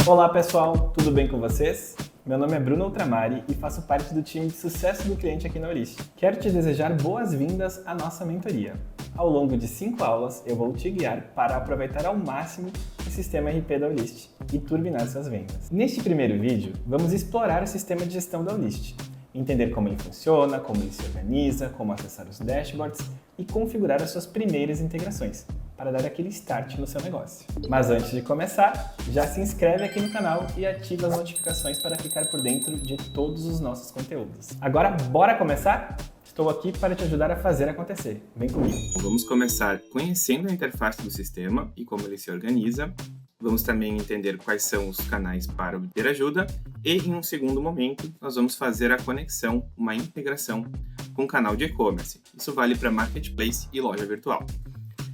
Olá pessoal, tudo bem com vocês? Meu nome é Bruno Ultramari e faço parte do time de sucesso do cliente aqui na Olist. Quero te desejar boas-vindas à nossa mentoria. Ao longo de 5 aulas, eu vou te guiar para aproveitar ao máximo o sistema RP da Olist e turbinar suas vendas. Neste primeiro vídeo, vamos explorar o sistema de gestão da Olist, entender como ele funciona, como ele se organiza, como acessar os dashboards e configurar as suas primeiras integrações, para dar aquele start no seu negócio. Mas antes de começar, já se inscreve aqui no canal e ativa as notificações para ficar por dentro de todos os nossos conteúdos. Agora, bora começar? Estou aqui para te ajudar a fazer acontecer. Vem comigo! Vamos começar conhecendo a interface do sistema e como ele se organiza. Vamos também entender quais são os canais para obter ajuda e, em um segundo momento, nós vamos fazer a conexão, uma integração com o canal de e-commerce. Isso vale para marketplace e loja virtual.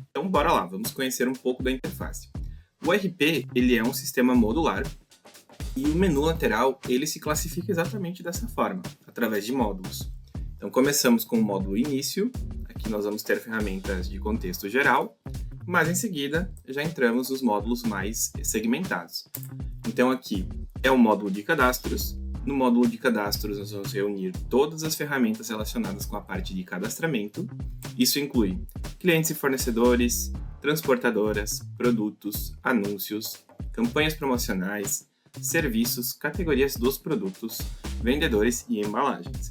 Então, bora lá, vamos conhecer um pouco da interface. O RP, ele é um sistema modular e o menu lateral, ele se classifica exatamente dessa forma, através de módulos. Então, começamos com o módulo início, aqui nós vamos ter ferramentas de contexto geral, mas em seguida já entramos nos módulos mais segmentados. Então, aqui é o módulo de cadastros. No módulo de cadastros, nós vamos reunir todas as ferramentas relacionadas com a parte de cadastramento. Isso inclui clientes e fornecedores, transportadoras, produtos, anúncios, campanhas promocionais, serviços, categorias dos produtos, vendedores e embalagens.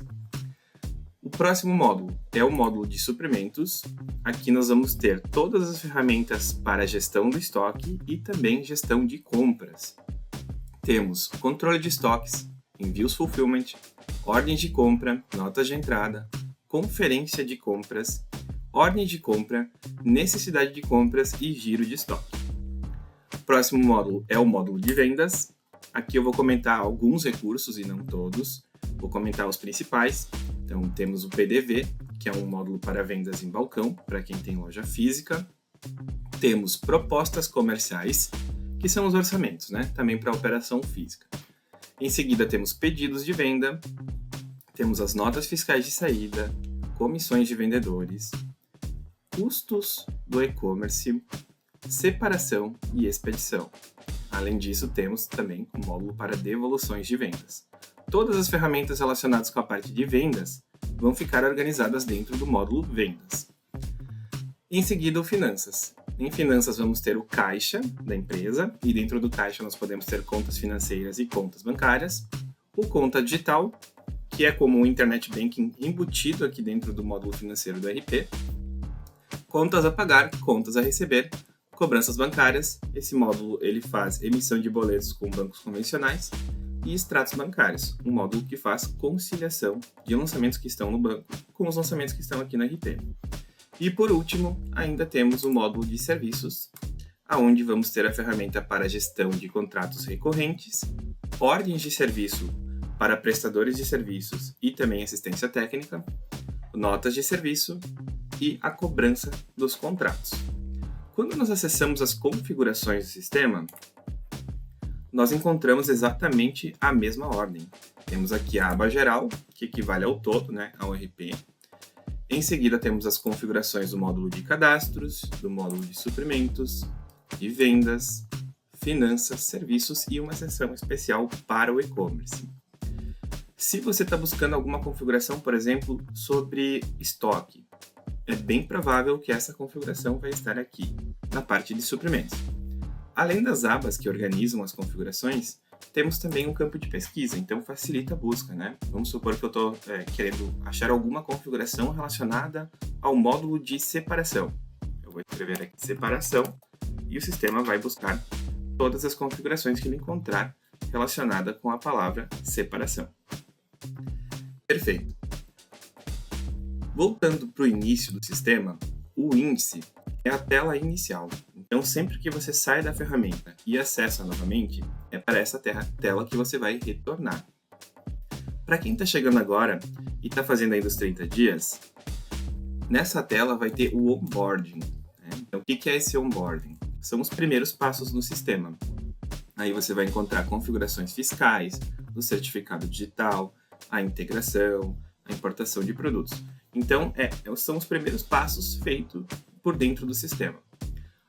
O próximo módulo é o módulo de suprimentos. Aqui nós vamos ter todas as ferramentas para gestão do estoque e também gestão de compras. Temos controle de estoques, envios fulfillment, ordens de compra, notas de entrada, conferência de compras, ordem de compra, necessidade de compras e giro de estoque. O próximo módulo é o módulo de vendas. Aqui eu vou comentar alguns recursos e não todos. Vou comentar os principais. Então temos o PDV, que é um módulo para vendas em balcão, para quem tem loja física. Temos propostas comerciais, que são os orçamentos, né? Também para operação física. Em seguida temos pedidos de venda, temos as notas fiscais de saída, comissões de vendedores, custos do e-commerce, separação e expedição. Além disso, temos também o módulo para devoluções de vendas. Todas as ferramentas relacionadas com a parte de vendas vão ficar organizadas dentro do módulo vendas. Em seguida, o finanças. Em finanças vamos ter o caixa da empresa e dentro do caixa nós podemos ter contas financeiras e contas bancárias. O conta digital, que é como o internet banking embutido aqui dentro do módulo financeiro do RP. Contas a pagar, contas a receber, cobranças bancárias. Esse módulo ele faz emissão de boletos com bancos convencionais. E extratos bancários, um módulo que faz conciliação de lançamentos que estão no banco com os lançamentos que estão aqui no RP. E por último, ainda temos o módulo de serviços, onde vamos ter a ferramenta para gestão de contratos recorrentes, ordens de serviço para prestadores de serviços e também assistência técnica, notas de serviço e a cobrança dos contratos. Quando nós acessamos as configurações do sistema, nós encontramos exatamente a mesma ordem. Temos aqui a aba geral, que equivale ao todo, né, ao RP. Em seguida, temos as configurações do módulo de cadastros, do módulo de suprimentos, de vendas, finanças, serviços e uma seção especial para o e-commerce. Se você está buscando alguma configuração, por exemplo, sobre estoque, é bem provável que essa configuração vai estar aqui, na parte de suprimentos. Além das abas que organizam as configurações, temos também um campo de pesquisa, então facilita a busca, né? Vamos supor que eu estou querendo achar alguma configuração relacionada ao módulo de separação. Eu vou escrever aqui separação e o sistema vai buscar todas as configurações que ele encontrar relacionada com a palavra separação. Perfeito. Voltando para o início do sistema, o índice é a tela inicial. Então, sempre que você sai da ferramenta e acessa novamente, é para essa tela que você vai retornar. Para quem está chegando agora e está fazendo ainda os 30 dias, nessa tela vai ter o onboarding. Né? Então, o que é esse onboarding? São os primeiros passos no sistema. Aí você vai encontrar configurações fiscais, o certificado digital, a integração, a importação de produtos. Então, são os primeiros passos feitos por dentro do sistema.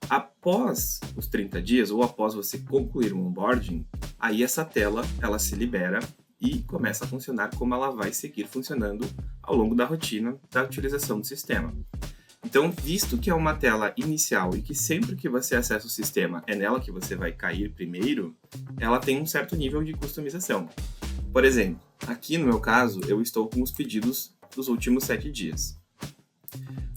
Após os 30 dias, ou após você concluir o onboarding, aí essa tela ela se libera e começa a funcionar como ela vai seguir funcionando ao longo da rotina da utilização do sistema. Então, visto que é uma tela inicial e que sempre que você acessa o sistema é nela que você vai cair primeiro, ela tem um certo nível de customização. Por exemplo, aqui no meu caso, eu estou com os pedidos dos últimos 7 dias.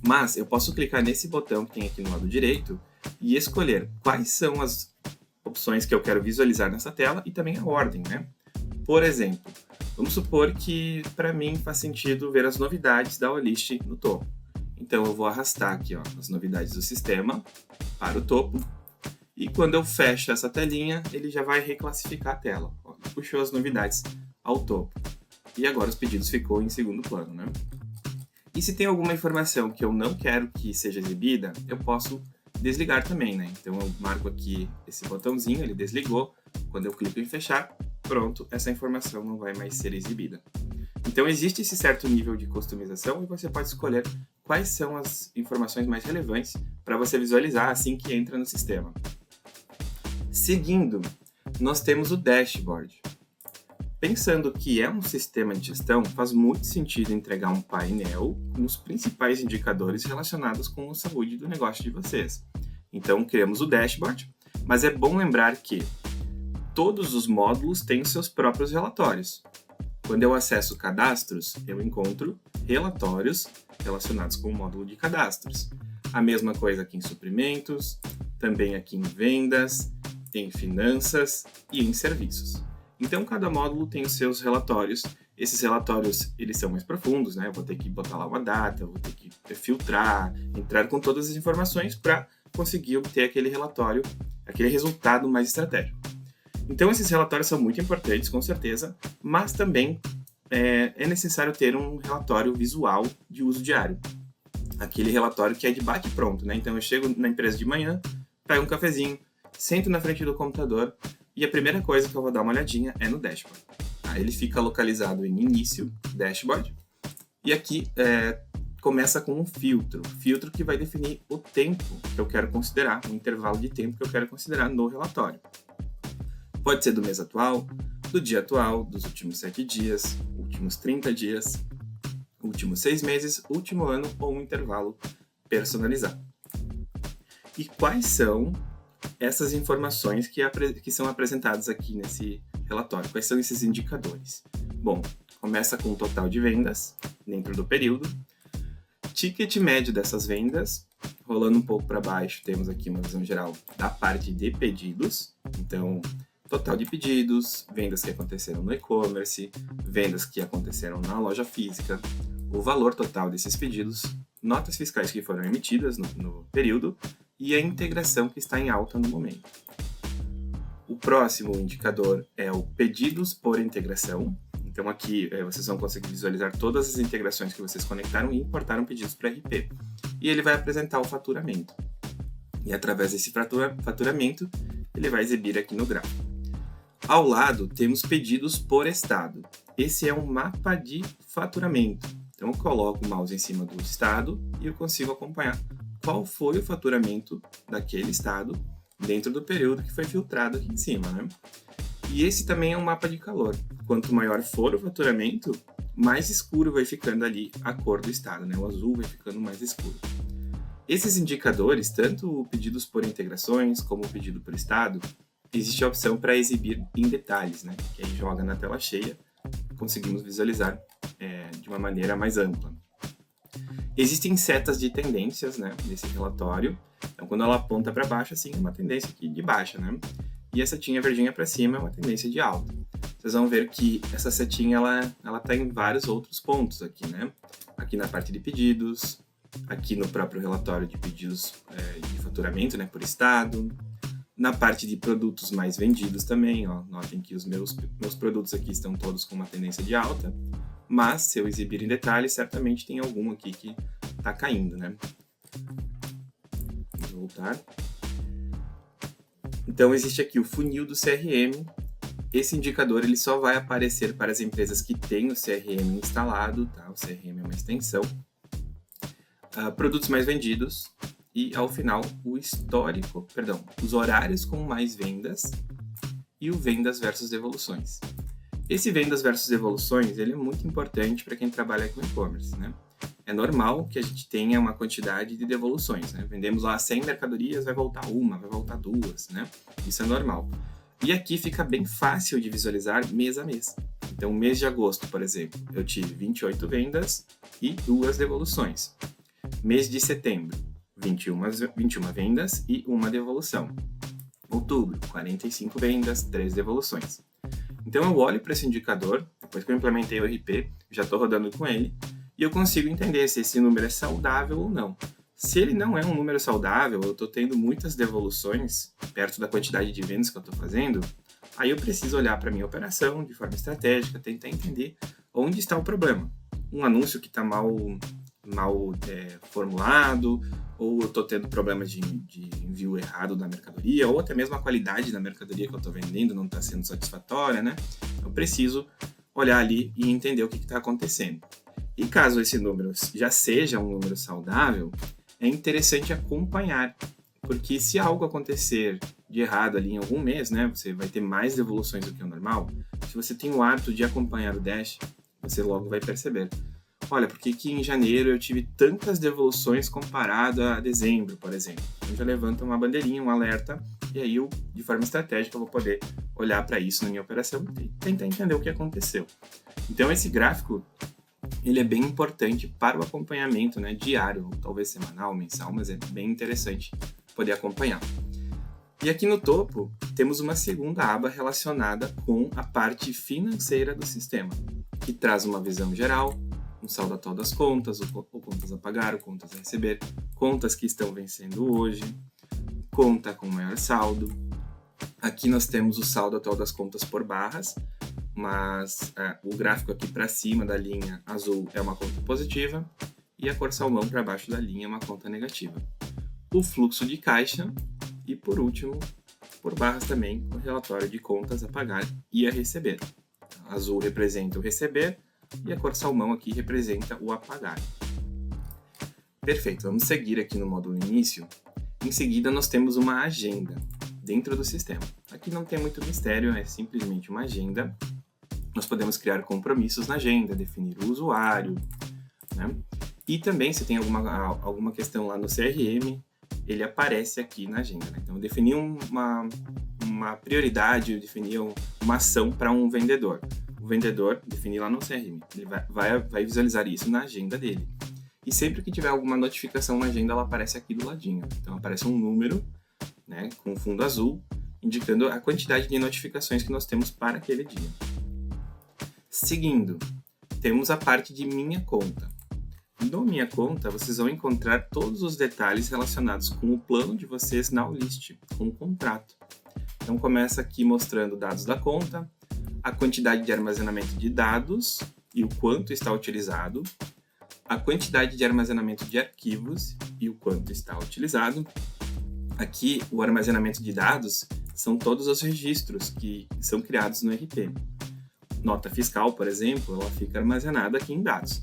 Mas eu posso clicar nesse botão que tem aqui no lado direito e escolher quais são as opções que eu quero visualizar nessa tela e também a ordem, né? Por exemplo, vamos supor que para mim faz sentido ver as novidades da Olist no topo. Então eu vou arrastar aqui as novidades do sistema para o topo e quando eu fecho essa telinha, ele já vai reclassificar a tela. Puxou as novidades ao topo. E agora os pedidos ficou em segundo plano, né? E se tem alguma informação que eu não quero que seja exibida, eu posso desligar também, né? Então eu marco aqui esse botãozinho, ele desligou. Quando eu clico em fechar, pronto, essa informação não vai mais ser exibida. Então existe esse certo nível de customização e você pode escolher quais são as informações mais relevantes para você visualizar assim que entra no sistema. Seguindo, nós temos o dashboard. Pensando que é um sistema de gestão, faz muito sentido entregar um painel com os principais indicadores relacionados com a saúde do negócio de vocês. Então, criamos o dashboard, mas é bom lembrar que todos os módulos têm os seus próprios relatórios. Quando eu acesso cadastros, eu encontro relatórios relacionados com o módulo de cadastros. A mesma coisa aqui em suprimentos, também aqui em vendas, em finanças e em serviços. Então, cada módulo tem os seus relatórios. Esses relatórios, eles são mais profundos, né? Eu vou ter que botar lá uma data, vou ter que filtrar, entrar com todas as informações para conseguir obter aquele relatório, aquele resultado mais estratégico. Então, esses relatórios são muito importantes, com certeza, mas também é necessário ter um relatório visual de uso diário. Aquele relatório que é de bate pronto, né? Então, eu chego na empresa de manhã, pego um cafezinho, sento na frente do computador, e a primeira coisa que eu vou dar uma olhadinha é no dashboard. Ele fica localizado em início, dashboard, e aqui começa com um filtro que vai definir o tempo que eu quero considerar, o intervalo de tempo que eu quero considerar no relatório. Pode ser do mês atual, do dia atual, dos últimos 7 dias, últimos 30 dias, últimos 6 meses, último ano ou um intervalo personalizado. E quais são essas informações que são apresentadas aqui nesse relatório? Quais são esses indicadores? Bom, começa com o total de vendas dentro do período, ticket médio dessas vendas, rolando um pouco para baixo, temos aqui uma visão geral da parte de pedidos, então total de pedidos, vendas que aconteceram no e-commerce, vendas que aconteceram na loja física, o valor total desses pedidos, notas fiscais que foram emitidas no período, e a integração que está em alta no momento. O próximo indicador é o pedidos por integração. Então aqui vocês vão conseguir visualizar todas as integrações que vocês conectaram e importaram pedidos para RP. E ele vai apresentar o faturamento. E através desse faturamento, ele vai exibir aqui no gráfico. Ao lado, temos pedidos por estado. Esse é um mapa de faturamento. Então eu coloco o mouse em cima do estado e eu consigo acompanhar qual foi o faturamento daquele estado dentro do período que foi filtrado aqui em cima, né? E esse também é um mapa de calor. Quanto maior for o faturamento, mais escuro vai ficando ali a cor do estado, né? O azul vai ficando mais escuro. Esses indicadores, tanto o pedidos por integrações como o pedido por estado, existe a opção para exibir em detalhes, né? Que aí joga na tela cheia, conseguimos visualizar de uma maneira mais ampla. Existem setas de tendências, né, nesse relatório. Então, quando ela aponta para baixo, assim, é uma tendência aqui de baixa, né? E a setinha verdinha para cima é uma tendência de alta. Vocês vão ver que essa setinha, ela tá em vários outros pontos aqui, né? Aqui na parte de pedidos, aqui no próprio relatório de pedidos de faturamento, né, por estado. Na parte de produtos mais vendidos também, ó, notem que os meus produtos aqui estão todos com uma tendência de alta. Mas, se eu exibir em detalhes, certamente tem algum aqui que está caindo, né? Vamos voltar. Então, existe aqui o funil do CRM. Esse indicador ele só vai aparecer para as empresas que têm o CRM instalado, tá? O CRM é uma extensão. Produtos mais vendidos e ao final os horários com mais vendas e o vendas versus devoluções. Esse vendas versus devoluções, ele é muito importante para quem trabalha com e-commerce, né? É normal que a gente tenha uma quantidade de devoluções, né? Vendemos lá 100 mercadorias, vai voltar uma, vai voltar duas, né? Isso é normal. E aqui fica bem fácil de visualizar mês a mês. Então, mês de agosto, por exemplo, eu tive 28 vendas e 2 devoluções. Mês de setembro, 21 vendas e 1 devolução. Outubro, 45 vendas, 3 devoluções. Então, eu olho para esse indicador, depois que eu implementei o RP, já estou rodando com ele, e eu consigo entender se esse número é saudável ou não. Se ele não é um número saudável, eu estou tendo muitas devoluções, perto da quantidade de vendas que eu estou fazendo, aí eu preciso olhar para a minha operação de forma estratégica, tentar entender onde está o problema. Um anúncio que está mal formulado, ou eu estou tendo problemas de envio errado da mercadoria, ou até mesmo a qualidade da mercadoria que eu estou vendendo não está sendo satisfatória, né? Eu preciso olhar ali e entender o que está acontecendo. E caso esse número já seja um número saudável, é interessante acompanhar, porque se algo acontecer de errado ali em algum mês, né, você vai ter mais devoluções do que o normal. Se você tem o hábito de acompanhar o Dash, você logo vai perceber. Olha, por que em janeiro eu tive tantas devoluções comparado a dezembro, por exemplo? Então já levanta uma bandeirinha, um alerta, e aí eu, de forma estratégica, eu vou poder olhar para isso na minha operação e tentar entender o que aconteceu. Então esse gráfico, ele é bem importante para o acompanhamento, né, diário, ou talvez semanal, mensal, mas é bem interessante poder acompanhar. E aqui no topo, temos uma segunda aba relacionada com a parte financeira do sistema, que traz uma visão geral, um saldo atual das contas, ou contas a pagar, ou contas a receber, contas que estão vencendo hoje, conta com maior saldo. Aqui nós temos o saldo atual das contas por barras, mas o gráfico aqui para cima da linha azul é uma conta positiva e a cor salmão para baixo da linha é uma conta negativa. O fluxo de caixa e, por último, por barras também, o relatório de contas a pagar e a receber. A azul representa o receber e a cor salmão aqui representa o a pagar. Perfeito, vamos seguir aqui no módulo início. Em seguida, nós temos uma agenda dentro do sistema. Aqui não tem muito mistério, é simplesmente uma agenda. Nós podemos criar compromissos na agenda, definir o usuário, né? E também, se tem alguma questão lá no CRM, ele aparece aqui na agenda, né? Então, eu defini uma prioridade, eu defini uma ação para um vendedor. O vendedor defini lá no CRM, ele vai visualizar isso na agenda dele. E sempre que tiver alguma notificação na agenda, ela aparece aqui do ladinho. Então, aparece um número, né, com fundo azul, indicando a quantidade de notificações que nós temos para aquele dia. Seguindo, temos a parte de minha conta. No Minha Conta, vocês vão encontrar todos os detalhes relacionados com o plano de vocês na Olist, com o contrato. Então, começa aqui mostrando dados da conta, a quantidade de armazenamento de dados e o quanto está utilizado, a quantidade de armazenamento de arquivos e o quanto está utilizado. Aqui, o armazenamento de dados são todos os registros que são criados no RP. Nota fiscal, por exemplo, ela fica armazenada aqui em dados.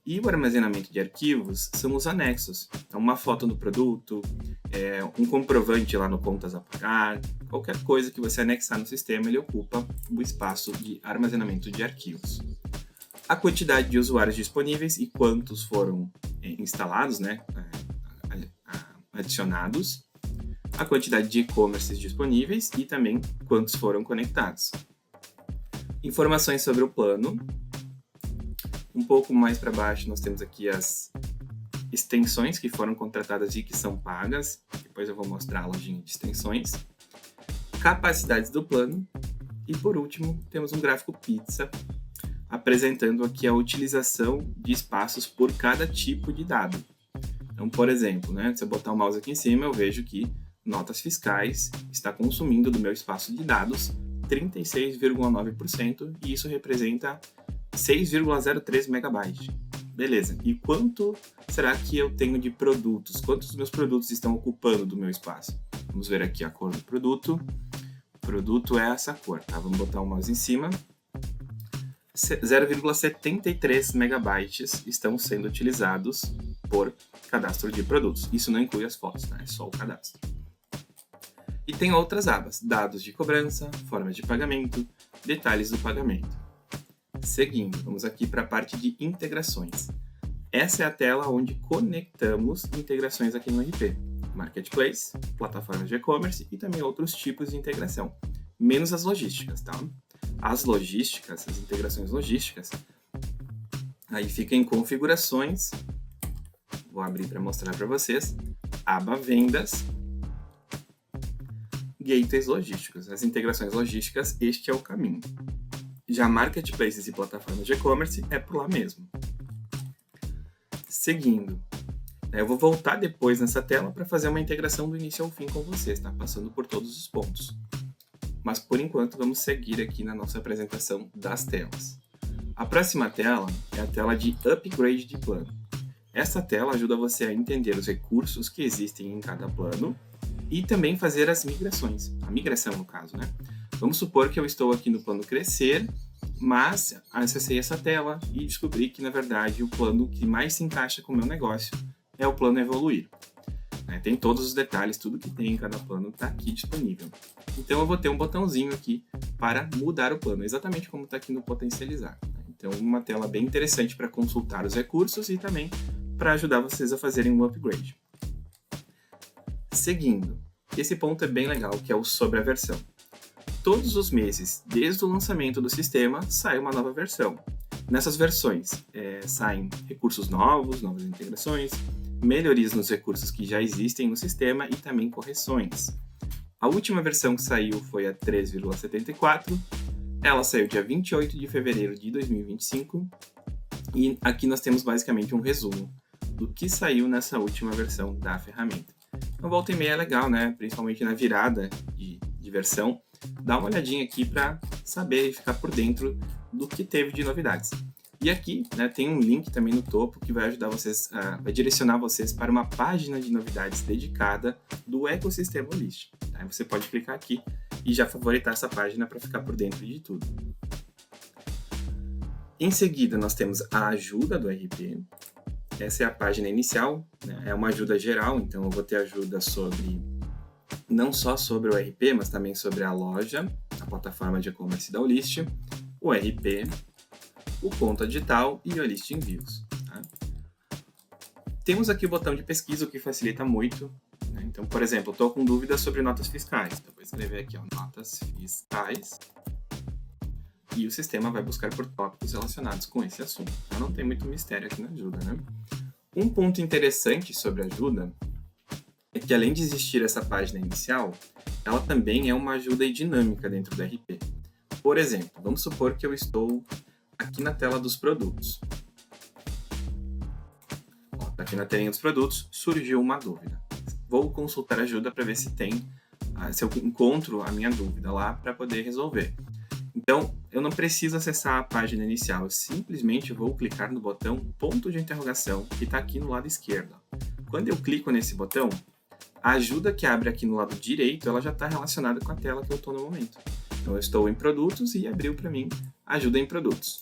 E o armazenamento de arquivos são os anexos. Então, uma foto do produto, um comprovante lá no Contas a Pagar, qualquer coisa que você anexar no sistema, ele ocupa o espaço de armazenamento de arquivos. A quantidade de usuários disponíveis e quantos foram instalados, né, adicionados. A quantidade de e-commerces disponíveis e também quantos foram conectados. Informações sobre o plano. Um pouco mais para baixo nós temos aqui as extensões que foram contratadas e que são pagas. Depois eu vou mostrar a lojinha de extensões. Capacidades do plano. E por último, temos um gráfico pizza apresentando aqui a utilização de espaços por cada tipo de dado. Então, por exemplo, né, se eu botar o mouse aqui em cima, eu vejo que notas fiscais está consumindo do meu espaço de dados 36,9% e isso representa 6,03 megabytes. Beleza, e quanto será que eu tenho de produtos? Quantos dos meus produtos estão ocupando do meu espaço? Vamos ver aqui a cor do produto. O produto é essa cor, tá? Vamos botar o mouse em cima. 0,73 megabytes estão sendo utilizados por cadastro de produtos. Isso não inclui as fotos, tá? É só o cadastro. E tem outras abas: dados de cobrança, forma de pagamento, detalhes do pagamento. Seguindo, vamos aqui para a parte de integrações. Essa é a tela onde conectamos integrações aqui no RP. Marketplace, plataformas de e-commerce e também outros tipos de integração, menos as logísticas, tá? As logísticas, as integrações logísticas, aí fica em configurações. Vou abrir para mostrar para vocês. Aba vendas, gateways logísticos. As integrações logísticas, este é o caminho. Já marketplaces e plataformas de e-commerce é por lá mesmo. Seguindo, eu vou voltar depois nessa tela para fazer uma integração do início ao fim com vocês, tá? Passando por todos os pontos. Mas por enquanto vamos seguir aqui na nossa apresentação das telas. A próxima tela é a tela de upgrade de plano. Essa tela ajuda você a entender os recursos que existem em cada plano e também fazer as migrações. A migração, no caso, né? Vamos supor que eu estou aqui no plano crescer, mas acessei essa tela e descobri que, na verdade, o plano que mais se encaixa com o meu negócio é o plano evoluir. Tem todos os detalhes, tudo que tem em cada plano está aqui disponível. Então eu vou ter um botãozinho aqui para mudar o plano, exatamente como está aqui no potencializar. Então uma tela bem interessante para consultar os recursos e também para ajudar vocês a fazerem um upgrade. Seguindo, esse ponto é bem legal, que é o sobre a versão. Todos os meses, desde o lançamento do sistema, sai uma nova versão. Nessas versões saem recursos novos, novas integrações, melhorias nos recursos que já existem no sistema e também correções. A última versão que saiu foi a 3,74, ela saiu dia 28 de fevereiro de 2025 e aqui nós temos basicamente um resumo do que saiu nessa última versão da ferramenta. Então volta e meia é legal, né? Principalmente na virada de versão, dá uma olhadinha aqui para saber e ficar por dentro do que teve de novidades. E aqui, né, tem um link também no topo que vai ajudar vocês, vai direcionar vocês para uma página de novidades dedicada do ecossistema holístico. Tá? Você pode clicar aqui e já favoritar essa página para ficar por dentro de tudo. Em seguida, nós temos a ajuda do RP. Essa é a página inicial, né? É uma ajuda geral, então eu vou ter ajuda não só sobre o RP, mas também sobre a loja, a plataforma de e-commerce da Olist, o RP, o conta digital e o Listing Views. Tá? Temos aqui o botão de pesquisa, o que facilita muito. Né? Então, por exemplo, estou com dúvidas sobre notas fiscais. Então, vou escrever aqui, notas fiscais, e o sistema vai buscar por tópicos relacionados com esse assunto. Então, não tem muito mistério aqui na ajuda. Né? Um ponto interessante sobre a ajuda é que, além de existir essa página inicial, ela também é uma ajuda dinâmica dentro do RP. Por exemplo, vamos supor que eu estou aqui na tela dos produtos. Aqui na telinha dos produtos surgiu uma dúvida. Vou consultar a ajuda para ver se eu encontro a minha dúvida lá para poder resolver. Então, eu não preciso acessar a página inicial, eu simplesmente vou clicar no botão ponto de interrogação que está aqui no lado esquerdo. Quando eu clico nesse botão, a ajuda que abre aqui no lado direito, ela já está relacionada com a tela que eu estou no momento. Então, eu estou em produtos e abriu para mim ajuda em produtos.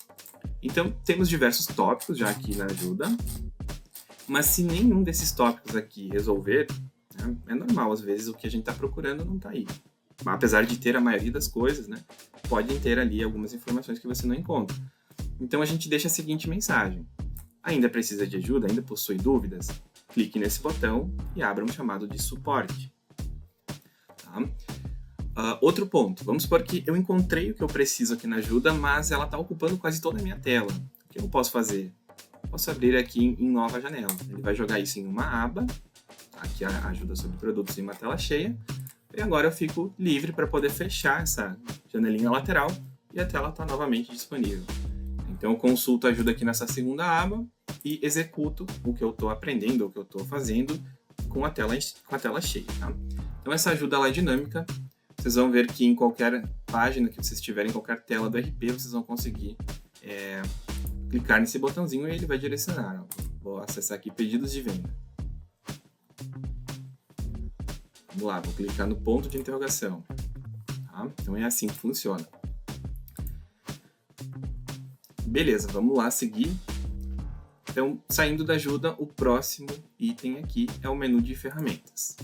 Então, temos diversos tópicos já aqui na ajuda, mas se nenhum desses tópicos aqui resolver, né, é normal, às vezes o que a gente está procurando não está aí. Apesar de ter a maioria das coisas, né, podem ter ali algumas informações que você não encontra. Então, a gente deixa a seguinte mensagem: ainda precisa de ajuda? Ainda possui dúvidas? Clique nesse botão e abra um chamado de suporte. Tá? Outro ponto, vamos supor que eu encontrei o que eu preciso aqui na ajuda, mas ela está ocupando quase toda a minha tela. O que eu posso fazer? Posso abrir aqui em nova janela. Ele vai jogar isso em uma aba, aqui a ajuda sobre produtos em uma tela cheia, e agora eu fico livre para poder fechar essa janelinha lateral e a tela está novamente disponível. Então eu consulto a ajuda aqui nessa segunda aba e executo o que eu estou aprendendo, o que eu estou fazendo com a tela cheia. Tá? Então essa ajuda ela é dinâmica. Vocês vão ver que em qualquer página que vocês tiverem, em qualquer tela do RP, vocês vão conseguir clicar nesse botãozinho e ele vai direcionar. Vou acessar aqui pedidos de venda. Vamos lá, vou clicar no ponto de interrogação. Tá? Então é assim que funciona. Beleza, vamos lá seguir. Então, saindo da ajuda, o próximo item aqui é o menu de ferramentas.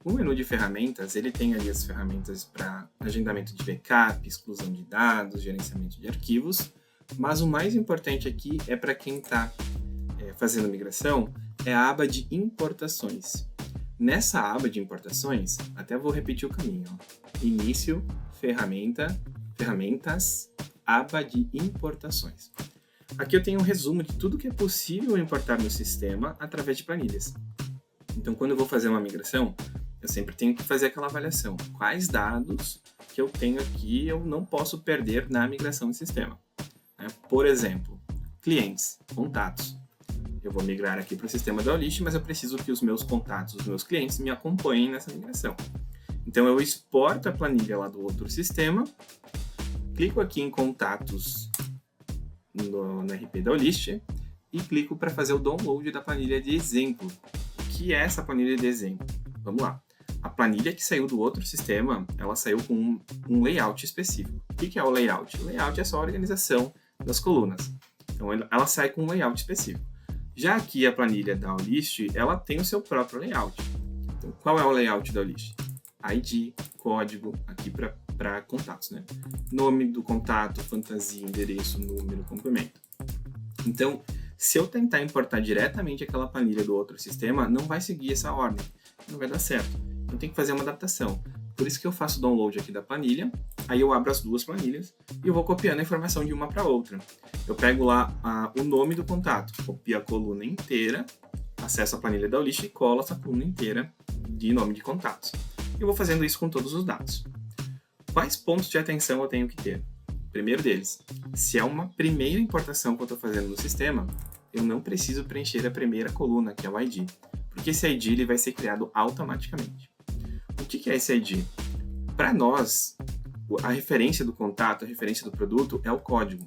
O menu de ferramentas, ele tem ali as ferramentas para agendamento de backup, exclusão de dados, gerenciamento de arquivos, mas o mais importante aqui é para quem está fazendo migração, é a aba de importações. Nessa aba de importações, até vou repetir o caminho. Início, ferramentas, aba de importações. Aqui eu tenho um resumo de tudo que é possível importar no sistema através de planilhas. Então, quando eu vou fazer uma migração, eu sempre tenho que fazer aquela avaliação. Quais dados que eu tenho aqui eu não posso perder na migração de sistema? Por exemplo, clientes, contatos. Eu vou migrar aqui para o sistema da Olist, mas eu preciso que os meus contatos, os meus clientes, me acompanhem nessa migração. Então, eu exporto a planilha lá do outro sistema, clico aqui em contatos no RP da Olist e clico para fazer o download da planilha de exemplo. O que é essa planilha de exemplo? Vamos lá. A planilha que saiu do outro sistema, ela saiu com um layout específico. O que é o layout? O layout é só a organização das colunas. Então, ela sai com um layout específico. Já aqui a planilha da Olist, ela tem o seu próprio layout. Então, qual é o layout da Olist? ID, código, aqui para contatos, né? Nome do contato, fantasia, endereço, número, complemento. Então, se eu tentar importar diretamente aquela planilha do outro sistema, não vai seguir essa ordem, não vai dar certo. Eu tenho que fazer uma adaptação. Por isso que eu faço o download aqui da planilha, aí eu abro as duas planilhas e eu vou copiando a informação de uma para outra. Eu pego lá o nome do contato, copio a coluna inteira, acesso a planilha da Olist e colo essa coluna inteira de nome de contatos. Eu vou fazendo isso com todos os dados. Quais pontos de atenção eu tenho que ter? Primeiro deles, se é uma primeira importação que eu estou fazendo no sistema, eu não preciso preencher a primeira coluna, que é o ID, porque esse ID ele vai ser criado automaticamente. O que é esse ID? Para nós, a referência do contato, a referência do produto é o código.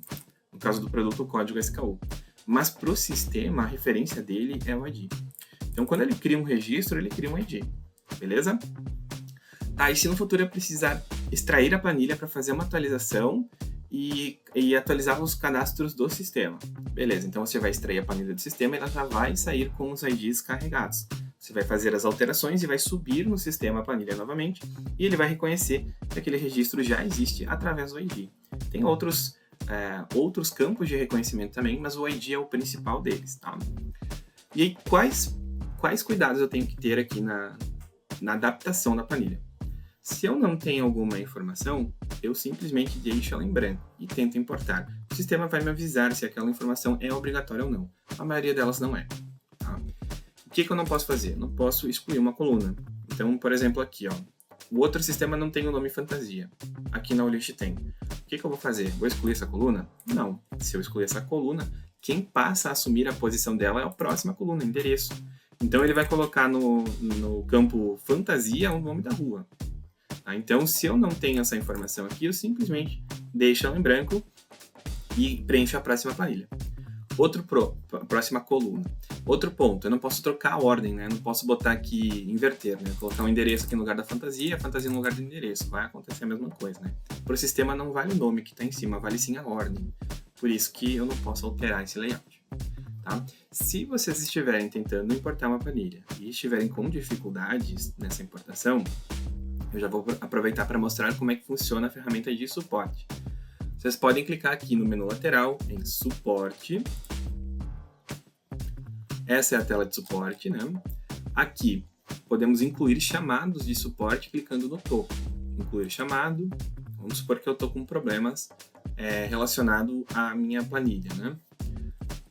No caso do produto, o código é SKU. Mas para o sistema, a referência dele é o ID. Então, quando ele cria um registro, ele cria um ID. Beleza? Tá, e se no futuro eu precisar extrair a planilha para fazer uma atualização e atualizar os cadastros do sistema. Beleza, então você vai extrair a planilha do sistema e ela já vai sair com os IDs carregados. Você vai fazer as alterações e vai subir no sistema a planilha novamente e ele vai reconhecer que aquele registro já existe através do ID. Tem outros campos de reconhecimento também, mas o ID é o principal deles. Tá? E aí, quais cuidados eu tenho que ter aqui na adaptação da planilha? Se eu não tenho alguma informação, eu simplesmente deixo ela em branco e tento importar. O sistema vai me avisar se aquela informação é obrigatória ou não. A maioria delas não é. Tá? O que eu não posso fazer? Não posso excluir uma coluna. Então, por exemplo, aqui, ó, o outro sistema não tem o nome fantasia. Aqui na Olist tem. O que eu vou fazer? Vou excluir essa coluna? Não. Se eu excluir essa coluna, quem passa a assumir a posição dela é a próxima coluna, endereço. Então, ele vai colocar no campo fantasia o nome da rua. Tá? Então, se eu não tenho essa informação aqui, eu simplesmente deixo ela em branco e preencho a próxima planilha. Próxima coluna. Outro ponto, eu não posso trocar a ordem, né? Eu não posso botar aqui, inverter, né? Colocar um endereço aqui no lugar da fantasia, a fantasia no lugar do endereço. Vai acontecer a mesma coisa, né? Para o sistema não vale o nome que está em cima, vale sim a ordem. Por isso que eu não posso alterar esse layout. Tá? Se vocês estiverem tentando importar uma planilha e estiverem com dificuldades nessa importação, eu já vou aproveitar para mostrar como é que funciona a ferramenta de suporte. Vocês podem clicar aqui no menu lateral em suporte. Essa é a tela de suporte, né? Aqui podemos incluir chamados de suporte clicando no topo. Incluir chamado. Vamos supor que eu estou com problemas relacionados à minha planilha, né?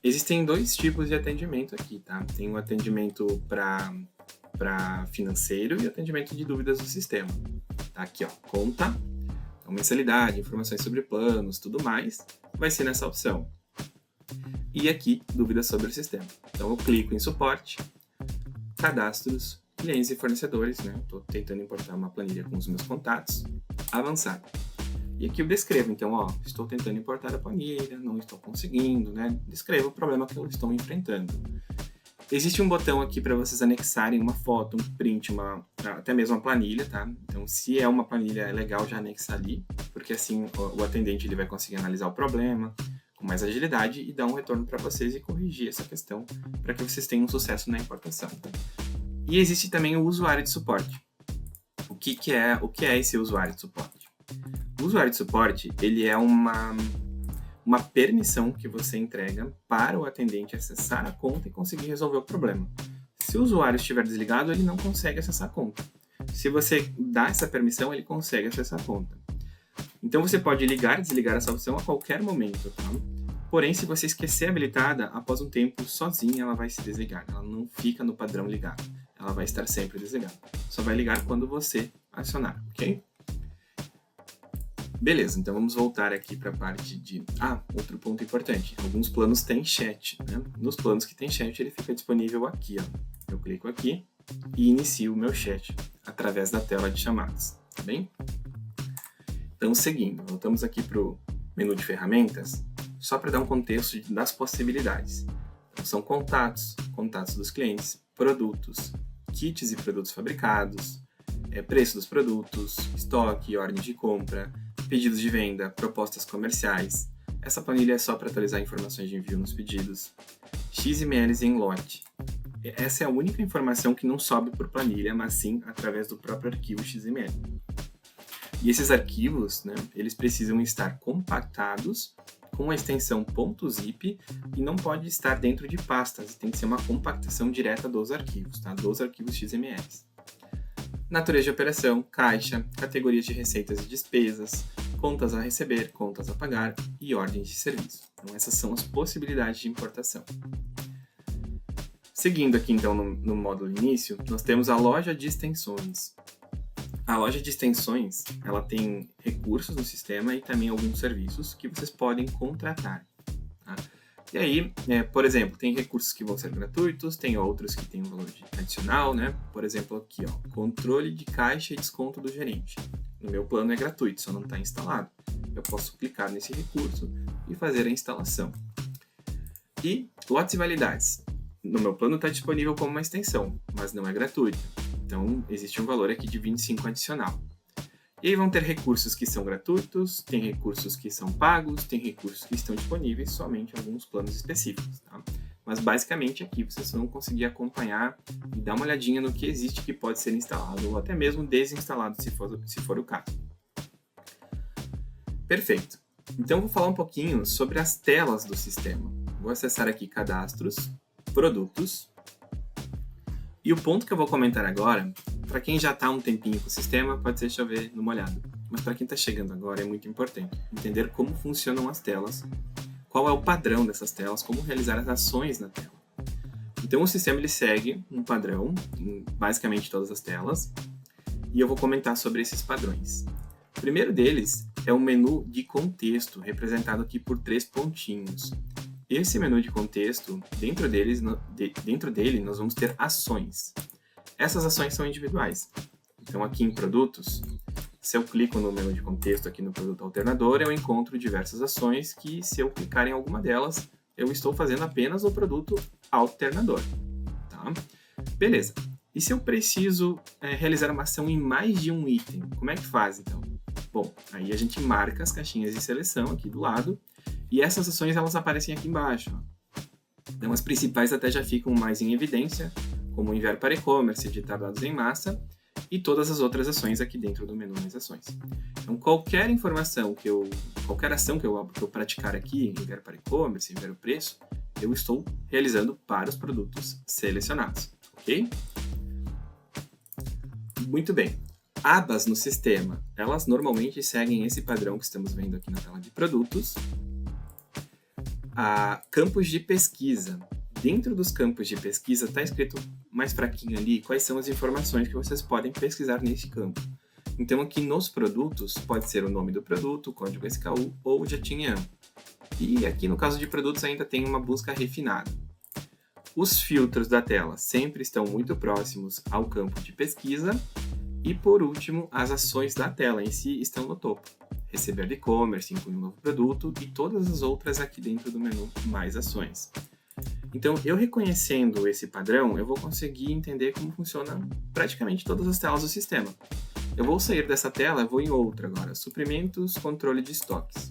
Existem dois tipos de atendimento aqui, tá? Tem o atendimento para financeiro e atendimento de dúvidas do sistema. Tá aqui, ó, conta, então, mensalidade, informações sobre planos, tudo mais, vai ser nessa opção. E aqui, dúvidas sobre o sistema. Então, eu clico em suporte, cadastros, clientes e fornecedores, né? Estou tentando importar uma planilha com os meus contatos, avançar. E aqui eu descrevo, então, ó, estou tentando importar a planilha, não estou conseguindo, né? Descrevo o problema que eu estou enfrentando. Existe um botão aqui para vocês anexarem uma foto, um print, até mesmo uma planilha, tá? Então, se é uma planilha, é legal já anexar ali, porque assim o atendente ele vai conseguir analisar o problema, com mais agilidade e dar um retorno para vocês e corrigir essa questão para que vocês tenham sucesso na importação. E existe também o usuário de suporte. O que é esse usuário de suporte? O usuário de suporte, ele é uma permissão que você entrega para o atendente acessar a conta e conseguir resolver o problema. Se o usuário estiver desligado, ele não consegue acessar a conta. Se você dá essa permissão, ele consegue acessar a conta. Então você pode ligar e desligar essa opção a qualquer momento, tá? Porém, se você esquecer habilitada, após um tempo, sozinha ela vai se desligar. Ela não fica no padrão ligado. Ela vai estar sempre desligada. Só vai ligar quando você acionar, ok? Beleza, então vamos voltar aqui para a parte de... outro ponto importante. Alguns planos têm chat, né? Nos planos que tem chat, ele fica disponível aqui, ó. Eu clico aqui e inicio o meu chat através da tela de chamadas, tá bem? Então, seguindo, voltamos aqui para o menu de ferramentas, só para dar um contexto das possibilidades. Então, são contatos dos clientes, produtos, kits e produtos fabricados, preço dos produtos, estoque, ordem de compra, pedidos de venda, propostas comerciais. Essa planilha é só para atualizar informações de envio nos pedidos. XMLs em lote. Essa é a única informação que não sobe por planilha, mas sim através do próprio arquivo XML. E esses arquivos, né, eles precisam estar compactados com a extensão .zip e não pode estar dentro de pastas. Tem que ser uma compactação direta dos arquivos, tá? Dos arquivos XML. Natureza de operação, caixa, categorias de receitas e despesas, contas a receber, contas a pagar e ordens de serviço. Então essas são as possibilidades de importação. Seguindo aqui então no módulo início, nós temos a loja de extensões. A loja de extensões, ela tem recursos no sistema e também alguns serviços que vocês podem contratar. Tá? E aí, por exemplo, tem recursos que vão ser gratuitos, tem outros que têm um valor adicional, né? Por exemplo, aqui, ó, controle de caixa e desconto do gerente. No meu plano é gratuito, só não está instalado. Eu posso clicar nesse recurso e fazer a instalação. E lotes e validades. No meu plano está disponível como uma extensão, mas não é gratuito. Então, existe um valor aqui de 25 adicional. E aí vão ter recursos que são gratuitos, tem recursos que são pagos, tem recursos que estão disponíveis somente em alguns planos específicos. Tá? Mas, basicamente, aqui vocês vão conseguir acompanhar e dar uma olhadinha no que existe que pode ser instalado ou até mesmo desinstalado, se for o caso. Perfeito. Então, vou falar um pouquinho sobre as telas do sistema. Vou acessar aqui cadastros, produtos. E o ponto que eu vou comentar agora, para quem já está há um tempinho com o sistema, pode ser chover numa olhada. Mas para quem está chegando agora é muito importante entender como funcionam as telas, qual é o padrão dessas telas, como realizar as ações na tela. Então o sistema ele segue um padrão em basicamente todas as telas e eu vou comentar sobre esses padrões. O primeiro deles é o menu de contexto, representado aqui por 3 pontinhos. Esse menu de contexto, dentro dele nós vamos ter ações. Essas ações são individuais. Então aqui em produtos, se eu clico no menu de contexto aqui no produto alternador, eu encontro diversas ações que se eu clicar em alguma delas, eu estou fazendo apenas o produto alternador. Tá? Beleza. E se eu preciso realizar uma ação em mais de um item, como é que faz então? Bom, aí a gente marca as caixinhas de seleção aqui do lado, e essas ações elas aparecem aqui embaixo. Então as principais até já ficam mais em evidência, como enviar para e-commerce, editar dados em massa e todas as outras ações aqui dentro do menu Mais Ações. Então qualquer ação que eu praticar aqui, enviar para e-commerce, enviar o preço, eu estou realizando para os produtos selecionados, ok? Muito bem. Abas no sistema, elas normalmente seguem esse padrão que estamos vendo aqui na tela de produtos. Campos de pesquisa. Dentro dos campos de pesquisa está escrito mais fraquinho ali quais são as informações que vocês podem pesquisar nesse campo. Então aqui nos produtos pode ser o nome do produto, o código SKU ou o JIT. E aqui no caso de produtos ainda tem uma busca refinada. Os filtros da tela sempre estão muito próximos ao campo de pesquisa. E por último, as ações da tela em si estão no topo. Receber de e-commerce, incluir um novo produto e todas as outras aqui dentro do menu Mais Ações. Então, eu reconhecendo esse padrão, eu vou conseguir entender como funcionam praticamente todas as telas do sistema. Eu vou sair dessa tela e vou em outra agora. Suprimentos, controle de estoques.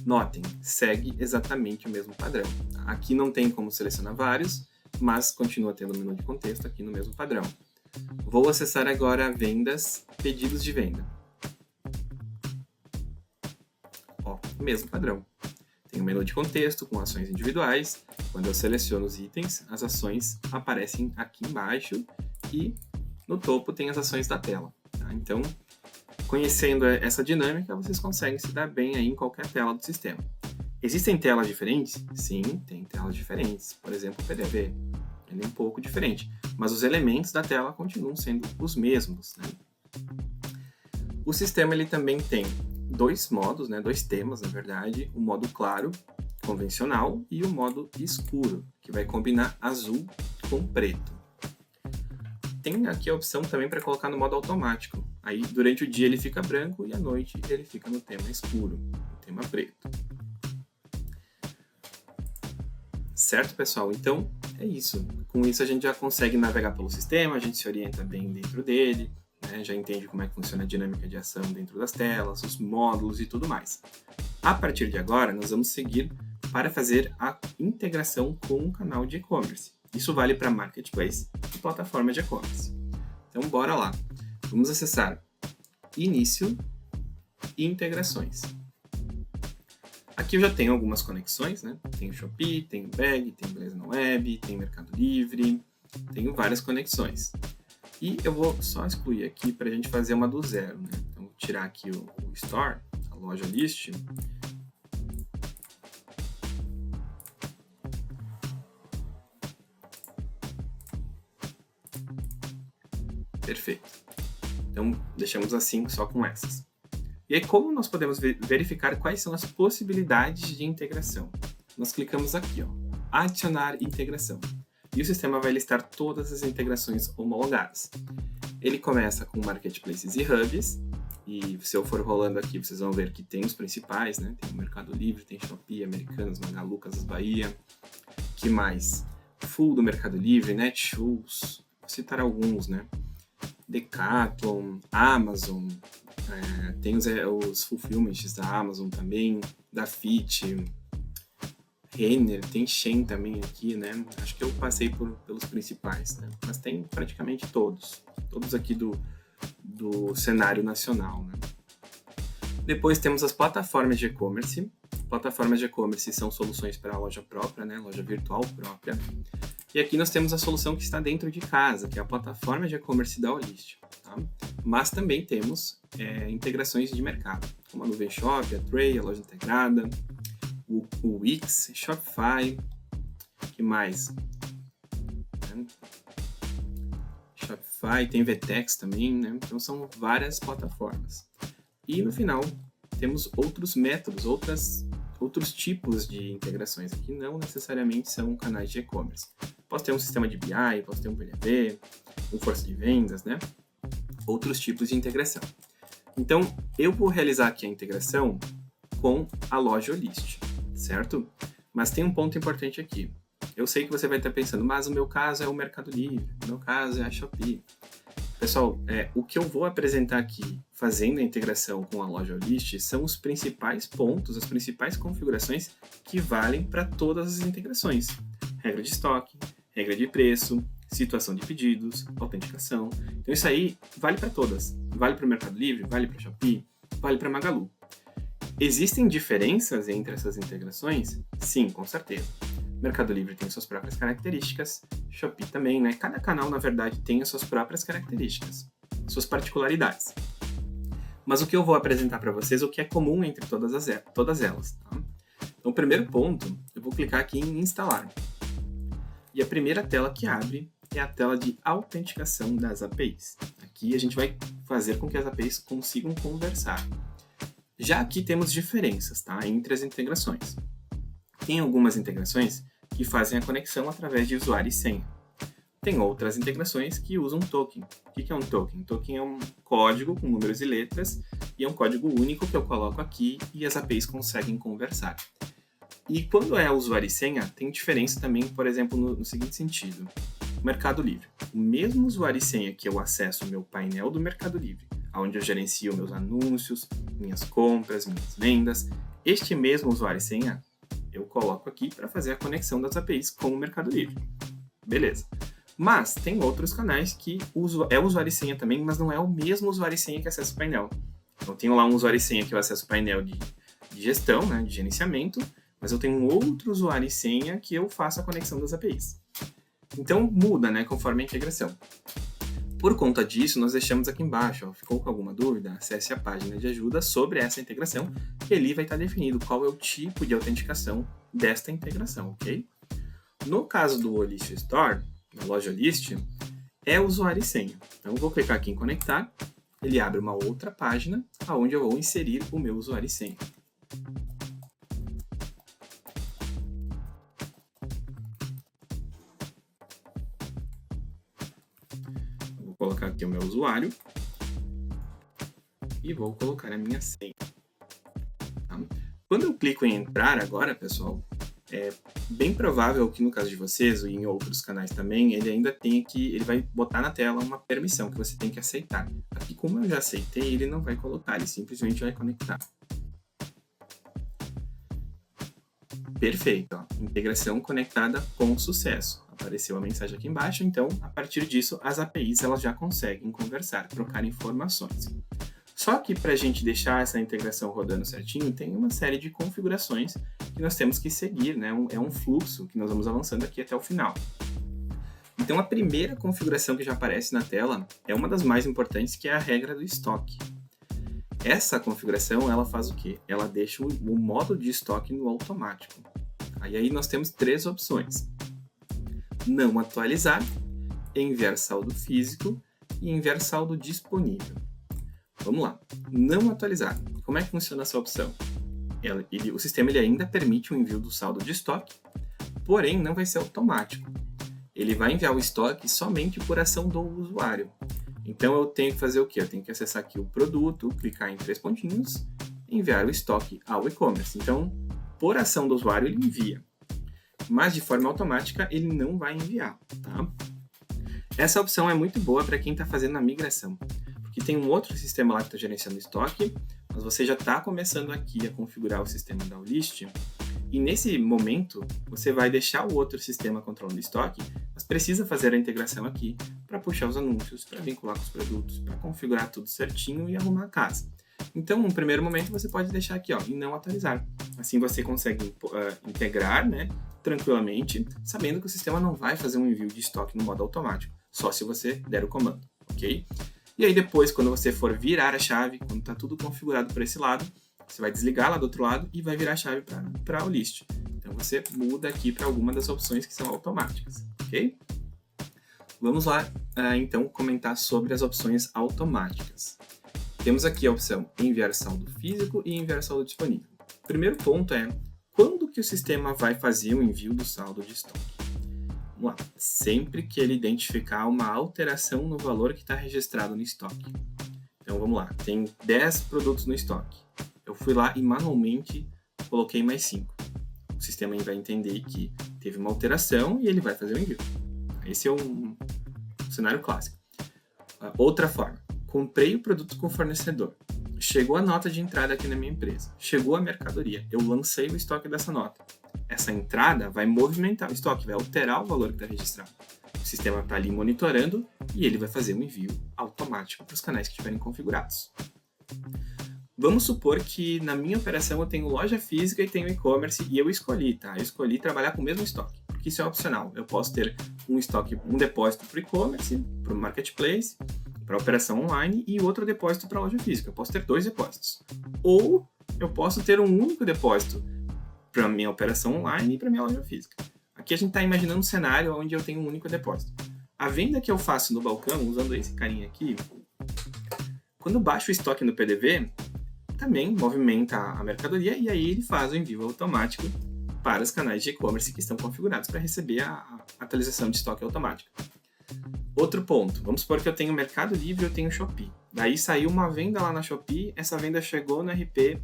Notem, segue exatamente o mesmo padrão. Aqui não tem como selecionar vários, mas continua tendo o menu de contexto aqui no mesmo padrão. Vou acessar agora vendas, pedidos de venda. Ó, mesmo padrão. Tem o menu de contexto com ações individuais. Quando eu seleciono os itens, as ações aparecem aqui embaixo e no topo tem as ações da tela. Tá? Então, conhecendo essa dinâmica, vocês conseguem se dar bem aí em qualquer tela do sistema. Existem telas diferentes? Sim, tem telas diferentes. Por exemplo, o PDV. Ele é um pouco diferente, mas os elementos da tela continuam sendo os mesmos. Né? O sistema ele também tem dois modos, né? Dois temas, na verdade. O modo claro, convencional, e o modo escuro, que vai combinar azul com preto. Tem aqui a opção também para colocar no modo automático. Aí, durante o dia ele fica branco e à noite ele fica no tema escuro, no tema preto. Certo, pessoal? Então, é isso. Com isso, a gente já consegue navegar pelo sistema, a gente se orienta bem dentro dele, né? Já entende como é que funciona a dinâmica de ação dentro das telas, os módulos e tudo mais. A partir de agora, nós vamos seguir para fazer a integração com o canal de e-commerce. Isso vale para Marketplace e plataforma de e-commerce. Então, bora lá. Vamos acessar Início e Integrações. Aqui eu já tenho algumas conexões, né? Tem o Shopee, tem o Bag, tem o Beleza na Web, tem o Mercado Livre, tenho várias conexões. E eu vou só excluir aqui para a gente fazer uma do zero, né? Então, vou tirar aqui o Store, a loja List. Perfeito. Então, deixamos assim só com essas. E aí, como nós podemos verificar quais são as possibilidades de integração? Nós clicamos aqui, ó, adicionar integração. E o sistema vai listar todas as integrações homologadas. Ele começa com marketplaces e hubs. E se eu for rolando aqui, vocês vão ver que tem os principais, né? Tem o Mercado Livre, tem Shopee, Americanas, Magalu, Casas Bahia. Que mais? Full do Mercado Livre, Netshoes. Vou citar alguns, né? Decathlon, Amazon, tem os fulfillments da Amazon também, da Fit, Renner, tem Shein também aqui, né? Acho que eu passei pelos principais, né? Mas tem praticamente todos aqui do cenário nacional, né? Depois temos as plataformas de e-commerce. Plataformas de e-commerce são soluções para a loja própria, né? Loja virtual própria. E aqui nós temos a solução que está dentro de casa, que é a plataforma de e-commerce da Olist. Tá? Mas também temos integrações de mercado, como a Nuvem Shop, a Tray, a Loja Integrada, o Wix, Shopify, que mais? Shopify, tem Vtex também, né? Então são várias plataformas. E no final temos outros métodos, outros tipos de integrações aqui, não necessariamente são canais de e-commerce. Posso ter um sistema de BI, posso ter um PDV, um força de vendas, né? Outros tipos de integração. Então, eu vou realizar aqui a integração com a loja Olist, certo? Mas tem um ponto importante aqui. Eu sei que você vai estar pensando, mas o meu caso é o Mercado Livre, o meu caso é a Shopee. Pessoal, o que eu vou apresentar aqui, fazendo a integração com a loja Olist, são os principais pontos, as principais configurações que valem para todas as integrações. Regra de estoque, regra de preço, situação de pedidos, autenticação. Então isso aí vale para todas. Vale para o Mercado Livre, vale para a Shopee, vale para a Magalu. Existem diferenças entre essas integrações? Sim, com certeza. Mercado Livre tem suas próprias características, Shopee também, né? Cada canal, na verdade, tem as suas próprias características, suas particularidades. Mas o que eu vou apresentar para vocês é o que é comum entre todas elas. Tá? Então, o primeiro ponto, eu vou clicar aqui em instalar. E a primeira tela que abre é a tela de autenticação das APIs. Aqui a gente vai fazer com que as APIs consigam conversar. Já aqui temos diferenças, tá? Entre as integrações. Tem algumas integrações que fazem a conexão através de usuário e senha. Tem outras integrações que usam token. O que é um token? Token é um código com números e letras e é um código único que eu coloco aqui e as APIs conseguem conversar. E quando é usuário e senha, tem diferença também, por exemplo, no seguinte sentido. Mercado Livre. O mesmo usuário e senha que eu acesso o meu painel do Mercado Livre onde eu gerencio meus anúncios, minhas compras, minhas vendas. Este mesmo usuário e senha eu coloco aqui para fazer a conexão das APIs com o Mercado Livre. Beleza. Mas tem outros canais que é usuário e senha também, mas não é o mesmo usuário e senha que acessa o painel. Então, eu tenho lá um usuário e senha que eu acesso o painel de gestão, né, de gerenciamento, mas eu tenho um outro usuário e senha que eu faço a conexão das APIs. Então, muda, né, conforme a integração. Por conta disso, nós deixamos aqui embaixo, ó, ficou com alguma dúvida? Acesse a página de ajuda sobre essa integração, que ali vai estar definido qual é o tipo de autenticação desta integração, ok? No caso do Olist Store, na loja Olist, é usuário e senha. Então, eu vou clicar aqui em conectar, ele abre uma outra página, onde eu vou inserir o meu usuário e senha. Vou colocar aqui o meu usuário e vou colocar a minha senha. Tá? Quando eu clico em entrar agora, pessoal, é bem provável que no caso de vocês, ou em outros canais também, ele ainda tem que, ele vai botar na tela uma permissão que você tem que aceitar. Aqui, como eu já aceitei, ele não vai colocar, ele simplesmente vai conectar. Perfeito, ó. Integração conectada com sucesso. Apareceu a mensagem aqui embaixo, então, a partir disso, as APIs elas já conseguem conversar, trocar informações. Só que para a gente deixar essa integração rodando certinho, tem uma série de configurações que nós temos que seguir, né? É um fluxo que nós vamos avançando aqui até o final. Então, a primeira configuração que já aparece na tela é uma das mais importantes, que é a regra do estoque. Essa configuração, ela faz o quê? Ela deixa o modo de estoque no automático. Aí nós temos 3 opções. Não atualizar, enviar saldo físico e enviar saldo disponível. Vamos lá. Não atualizar. Como é que funciona essa opção? O sistema ainda permite o envio do saldo de estoque, porém não vai ser automático. Ele vai enviar o estoque somente por ação do usuário. Então eu tenho que fazer o quê? Eu tenho que acessar aqui o produto, clicar em 3 pontinhos, enviar o estoque ao e-commerce. Então, por ação do usuário, ele envia. Mas de forma automática, ele não vai enviar. Tá? Essa opção é muito boa para quem está fazendo a migração. Porque tem um outro sistema lá que está gerenciando o estoque, mas você já está começando aqui a configurar o sistema da Olist, e nesse momento você vai deixar o outro sistema controlando o estoque, mas precisa fazer a integração aqui para puxar os anúncios, para vincular com os produtos, para configurar tudo certinho e arrumar a casa. Então, no primeiro momento, você pode deixar aqui, ó, e não atualizar. Assim você consegue integrar, né, tranquilamente, sabendo que o sistema não vai fazer um envio de estoque no modo automático, só se você der o comando, ok? E aí depois, quando você for virar a chave, quando está tudo configurado para esse lado, você vai desligar lá do outro lado e vai virar a chave para o list. Então você muda aqui para alguma das opções que são automáticas, ok? Vamos lá, então, comentar sobre as opções automáticas. Temos aqui a opção enviar saldo físico e enviar saldo disponível. O primeiro ponto é quando que o sistema vai fazer o envio do saldo de estoque. Vamos lá, sempre que ele identificar uma alteração no valor que está registrado no estoque. Então vamos lá, tem 10 produtos no estoque. Eu fui lá e manualmente coloquei mais 5. O sistema vai entender que teve uma alteração e ele vai fazer o envio. Esse é um cenário clássico. Outra forma, comprei o produto com o fornecedor. Chegou a nota de entrada aqui na minha empresa. Chegou a mercadoria. Eu lancei o estoque dessa nota. Essa entrada vai movimentar o estoque, vai alterar o valor que está registrado. O sistema está ali monitorando e ele vai fazer um envio automático para os canais que estiverem configurados. Vamos supor que na minha operação eu tenho loja física e tenho e-commerce e eu escolhi, tá? Eu escolhi trabalhar com o mesmo estoque, porque isso é opcional. Eu posso ter um estoque, um depósito para o e-commerce, para o marketplace, para a operação online e outro depósito para a loja física. Eu posso ter 2 depósitos. Ou eu posso ter um único depósito para a minha operação online e para a minha loja física. Aqui a gente está imaginando um cenário onde eu tenho um único depósito. A venda que eu faço no balcão, usando esse carinha aqui, quando eu baixo o estoque no PDV, também movimenta a mercadoria e aí ele faz o envio automático para os canais de e-commerce que estão configurados para receber a atualização de estoque automática. Outro ponto, vamos supor que eu tenho Mercado Livre e eu tenho Shopee. Daí saiu uma venda lá na Shopee, essa venda chegou no RP,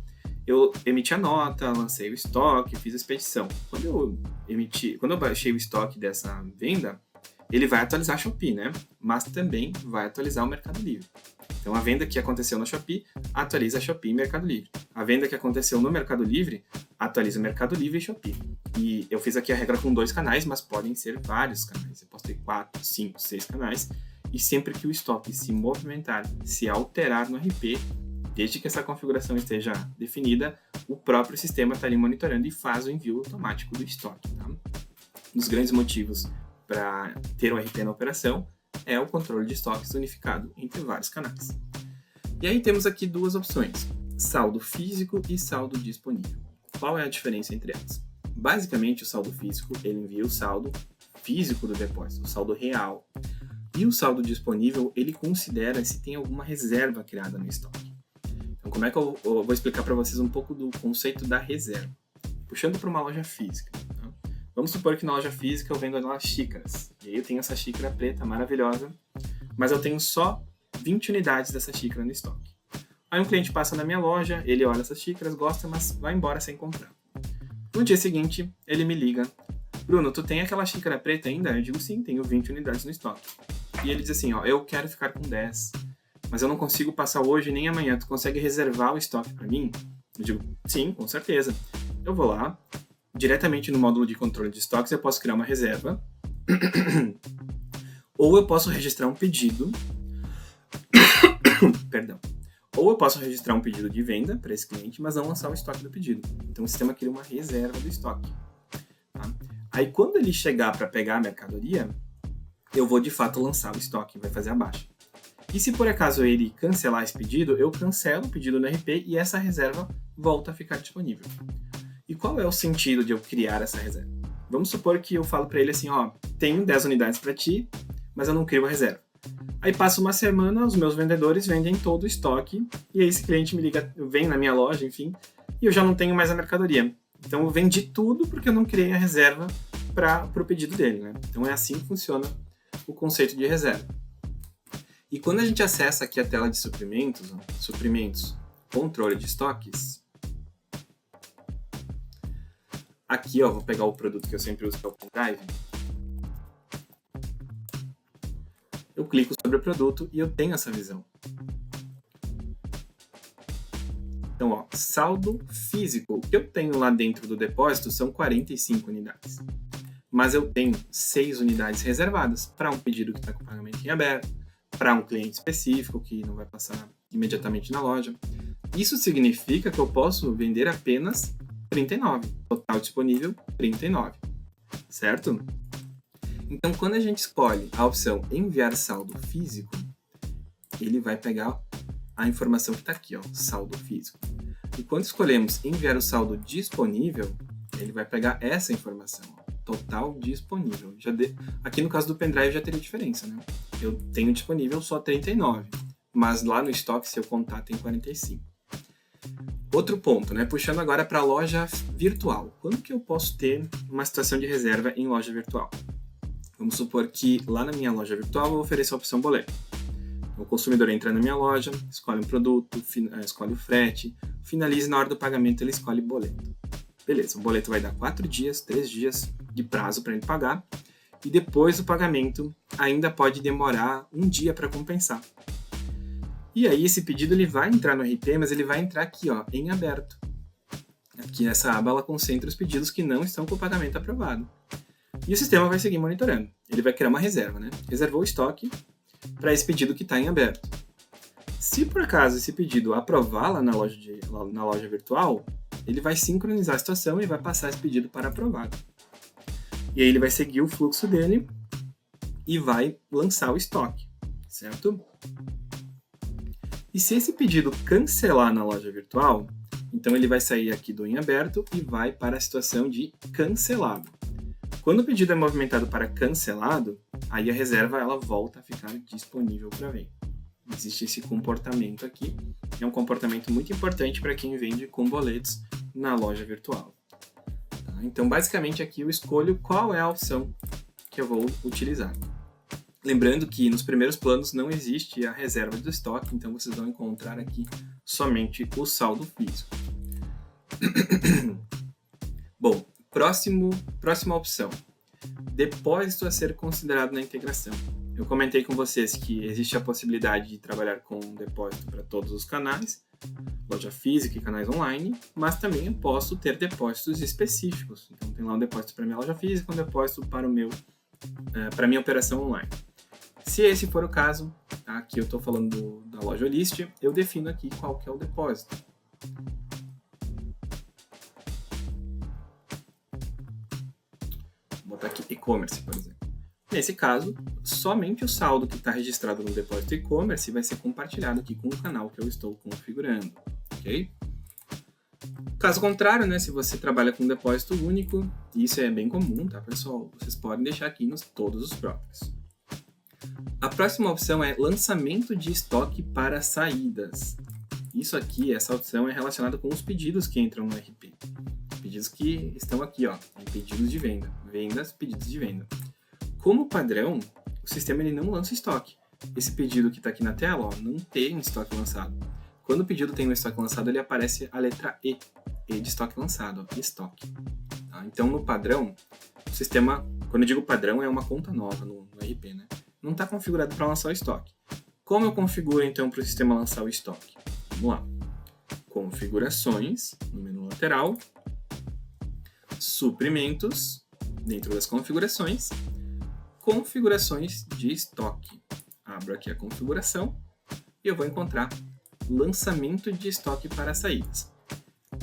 eu emiti a nota, lancei o estoque, fiz a expedição. Quando eu baixei o estoque dessa venda, ele vai atualizar a Shopee, né? Mas também vai atualizar o Mercado Livre. Então, a venda que aconteceu na Shopee, atualiza a Shopee e Mercado Livre. A venda que aconteceu no Mercado Livre, atualiza o Mercado Livre e Shopee. E eu fiz aqui a regra com 2 canais, mas podem ser vários canais. Eu posso ter 4, 5, 6 canais. E sempre que o estoque se movimentar, se alterar no RP, desde que essa configuração esteja definida, o próprio sistema está ali monitorando e faz o envio automático do estoque. Tá? Um dos grandes motivos para ter um RP na operação é o controle de estoques unificado entre vários canais. E aí temos aqui 2 opções, saldo físico e saldo disponível. Qual é a diferença entre elas? Basicamente, o saldo físico ele envia o saldo físico do depósito, o saldo real. E o saldo disponível ele considera se tem alguma reserva criada no estoque. Então, como é que eu vou explicar para vocês um pouco do conceito da reserva? Puxando para uma loja física. Tá? Vamos supor que na loja física eu vendo lá xícaras. E aí eu tenho essa xícara preta maravilhosa, mas eu tenho só 20 unidades dessa xícara no estoque. Aí um cliente passa na minha loja, ele olha essas xícaras, gosta, mas vai embora sem comprar. No dia seguinte, ele me liga. Bruno, tu tem aquela xícara preta ainda? Eu digo, sim, tenho 20 unidades no estoque. E ele diz assim, ó, eu quero ficar com 10, mas eu não consigo passar hoje nem amanhã. Tu consegue reservar o estoque para mim? Eu digo, sim, com certeza. Eu vou lá, diretamente no módulo de controle de estoques, eu posso criar uma reserva, ou eu posso registrar um pedido, perdão, ou eu posso registrar um pedido de venda para esse cliente, mas não lançar o estoque do pedido. Então o sistema cria uma reserva do estoque. Tá? Aí quando ele chegar para pegar a mercadoria, eu vou de fato lançar o estoque, vai fazer a baixa. E se por acaso ele cancelar esse pedido, eu cancelo o pedido no RP e essa reserva volta a ficar disponível. E qual é o sentido de eu criar essa reserva? Vamos supor que eu falo para ele assim, ó, tenho 10 unidades para ti, mas eu não crio a reserva. Aí passa uma semana, os meus vendedores vendem todo o estoque e aí esse cliente me liga, vem na minha loja, enfim, e eu já não tenho mais a mercadoria. Então eu vendi tudo porque eu não criei a reserva para o pedido dele, né? Então é assim que funciona o conceito de reserva. E quando a gente acessa aqui a tela de suprimentos, ó, suprimentos, controle de estoques, aqui ó, vou pegar o produto que eu sempre uso, que é o pendrive. Eu clico sobre o produto e eu tenho essa visão. Então, ó, saldo físico. O que eu tenho lá dentro do depósito são 45 unidades. Mas eu tenho 6 unidades reservadas para um pedido que está com pagamento em aberto, para um cliente específico que não vai passar imediatamente na loja. Isso significa que eu posso vender apenas 39. Total disponível, 39. Certo? Então, quando a gente escolhe a opção enviar saldo físico, ele vai pegar a informação que está aqui, ó, saldo físico. E quando escolhemos enviar o saldo disponível, ele vai pegar essa informação, ó, total disponível. Aqui no caso do pendrive já teria diferença, né? Eu tenho disponível só 39, mas lá no estoque, se eu contar, tem 45. Outro ponto, né? Puxando agora para a loja virtual. Quando que eu posso ter uma situação de reserva em loja virtual? Vamos supor que lá na minha loja virtual eu ofereço a opção boleto. O consumidor entra na minha loja, escolhe um produto, escolhe o frete, finaliza na hora do pagamento ele escolhe boleto. Beleza, o boleto vai dar 4 dias, 3 dias de prazo para ele pagar e depois o pagamento ainda pode demorar 1 dia para compensar. E aí esse pedido ele vai entrar no RP, mas ele vai entrar aqui ó, em aberto. Aqui essa aba ela concentra os pedidos que não estão com o pagamento aprovado. E o sistema vai seguir monitorando. Ele vai criar uma reserva, né? Reservou o estoque para esse pedido que está em aberto. Se por acaso esse pedido aprovar lá na loja virtual, ele vai sincronizar a situação e vai passar esse pedido para aprovado. E aí ele vai seguir o fluxo dele e vai lançar o estoque, certo? E se esse pedido cancelar na loja virtual, então ele vai sair aqui do em aberto e vai para a situação de cancelado. Quando o pedido é movimentado para cancelado, aí a reserva ela volta a ficar disponível para venda. Existe esse comportamento aqui, é um comportamento muito importante para quem vende com boletos na loja virtual. Tá? Então, basicamente aqui eu escolho qual é a opção que eu vou utilizar. Lembrando que nos primeiros planos não existe a reserva do estoque, então vocês vão encontrar aqui somente o saldo físico. Bom, próxima opção. Depósito a ser considerado na integração. Eu comentei com vocês que existe a possibilidade de trabalhar com um depósito para todos os canais, loja física e canais online, mas também eu posso ter depósitos específicos. Então tem lá um depósito para minha loja física, um depósito para para minha operação online. Se esse for o caso, aqui eu estou falando da loja Olist, eu defino aqui qual que é o depósito. Vou botar aqui e-commerce, por exemplo. Nesse caso, somente o saldo que está registrado no depósito e-commerce vai ser compartilhado aqui com o canal que eu estou configurando, ok? Caso contrário, né, se você trabalha com um depósito único, isso é bem comum, tá, pessoal? Vocês podem deixar aqui todos os próprios. A próxima opção é lançamento de estoque para saídas. Isso aqui, essa opção é relacionada com os pedidos que entram no RP. Pedidos que estão aqui, ó, em pedidos de venda. Vendas, pedidos de venda. Como padrão, o sistema ele não lança estoque. Esse pedido que está aqui na tela, ó, não tem estoque lançado. Quando o pedido tem um estoque lançado, ele aparece a letra E de estoque lançado, ó, estoque. Tá? Então, no padrão, o sistema, quando eu digo padrão, é uma conta nova no RP, né? Não está configurado para lançar o estoque. Como eu configuro, então, para o sistema lançar o estoque? Vamos lá. Configurações, no menu lateral. Suprimentos, dentro das configurações. Configurações de estoque. Abro aqui a configuração e eu vou encontrar lançamento de estoque para saídas.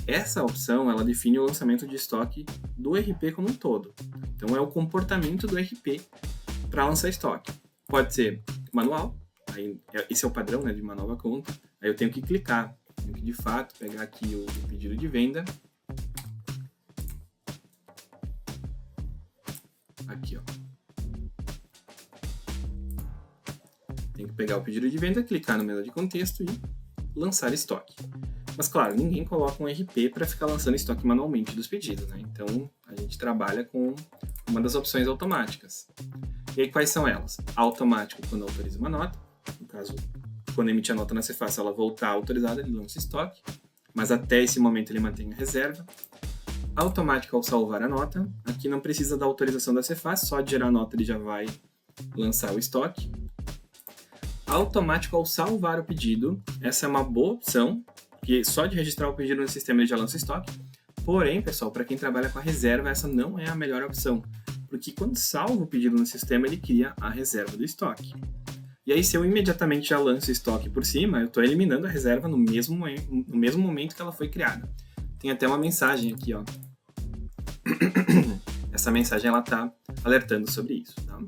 Essa opção ela define o lançamento de estoque do RP como um todo. Então é o comportamento do RP para lançar estoque. Pode ser manual, aí, esse é o padrão, né, de uma nova conta. Aí eu tenho que clicar, tenho que de fato pegar aqui o pedido de venda. Aqui, ó. Tem que pegar o pedido de venda, clicar no menu de contexto e lançar estoque. Mas claro, ninguém coloca um RP para ficar lançando estoque manualmente dos pedidos, né? Então a gente trabalha com uma das opções automáticas. E aí quais são elas? Automático quando autoriza uma nota, no caso, quando emite a nota na Cefaz, ela voltar autorizada, ele lança estoque, mas até esse momento ele mantém a reserva. Automático ao salvar a nota, aqui não precisa da autorização da Cefaz, só de gerar a nota ele já vai lançar o estoque. Automático ao salvar o pedido, essa é uma boa opção, porque só de registrar o pedido no sistema ele já lança estoque. Porém, pessoal, para quem trabalha com a reserva, essa não é a melhor opção, porque quando salva o pedido no sistema, ele cria a reserva do estoque. E aí, se eu imediatamente já lanço o estoque por cima, eu estou eliminando a reserva no mesmo momento que ela foi criada. Tem até uma mensagem aqui, ó. Essa mensagem ela está alertando sobre isso, tá?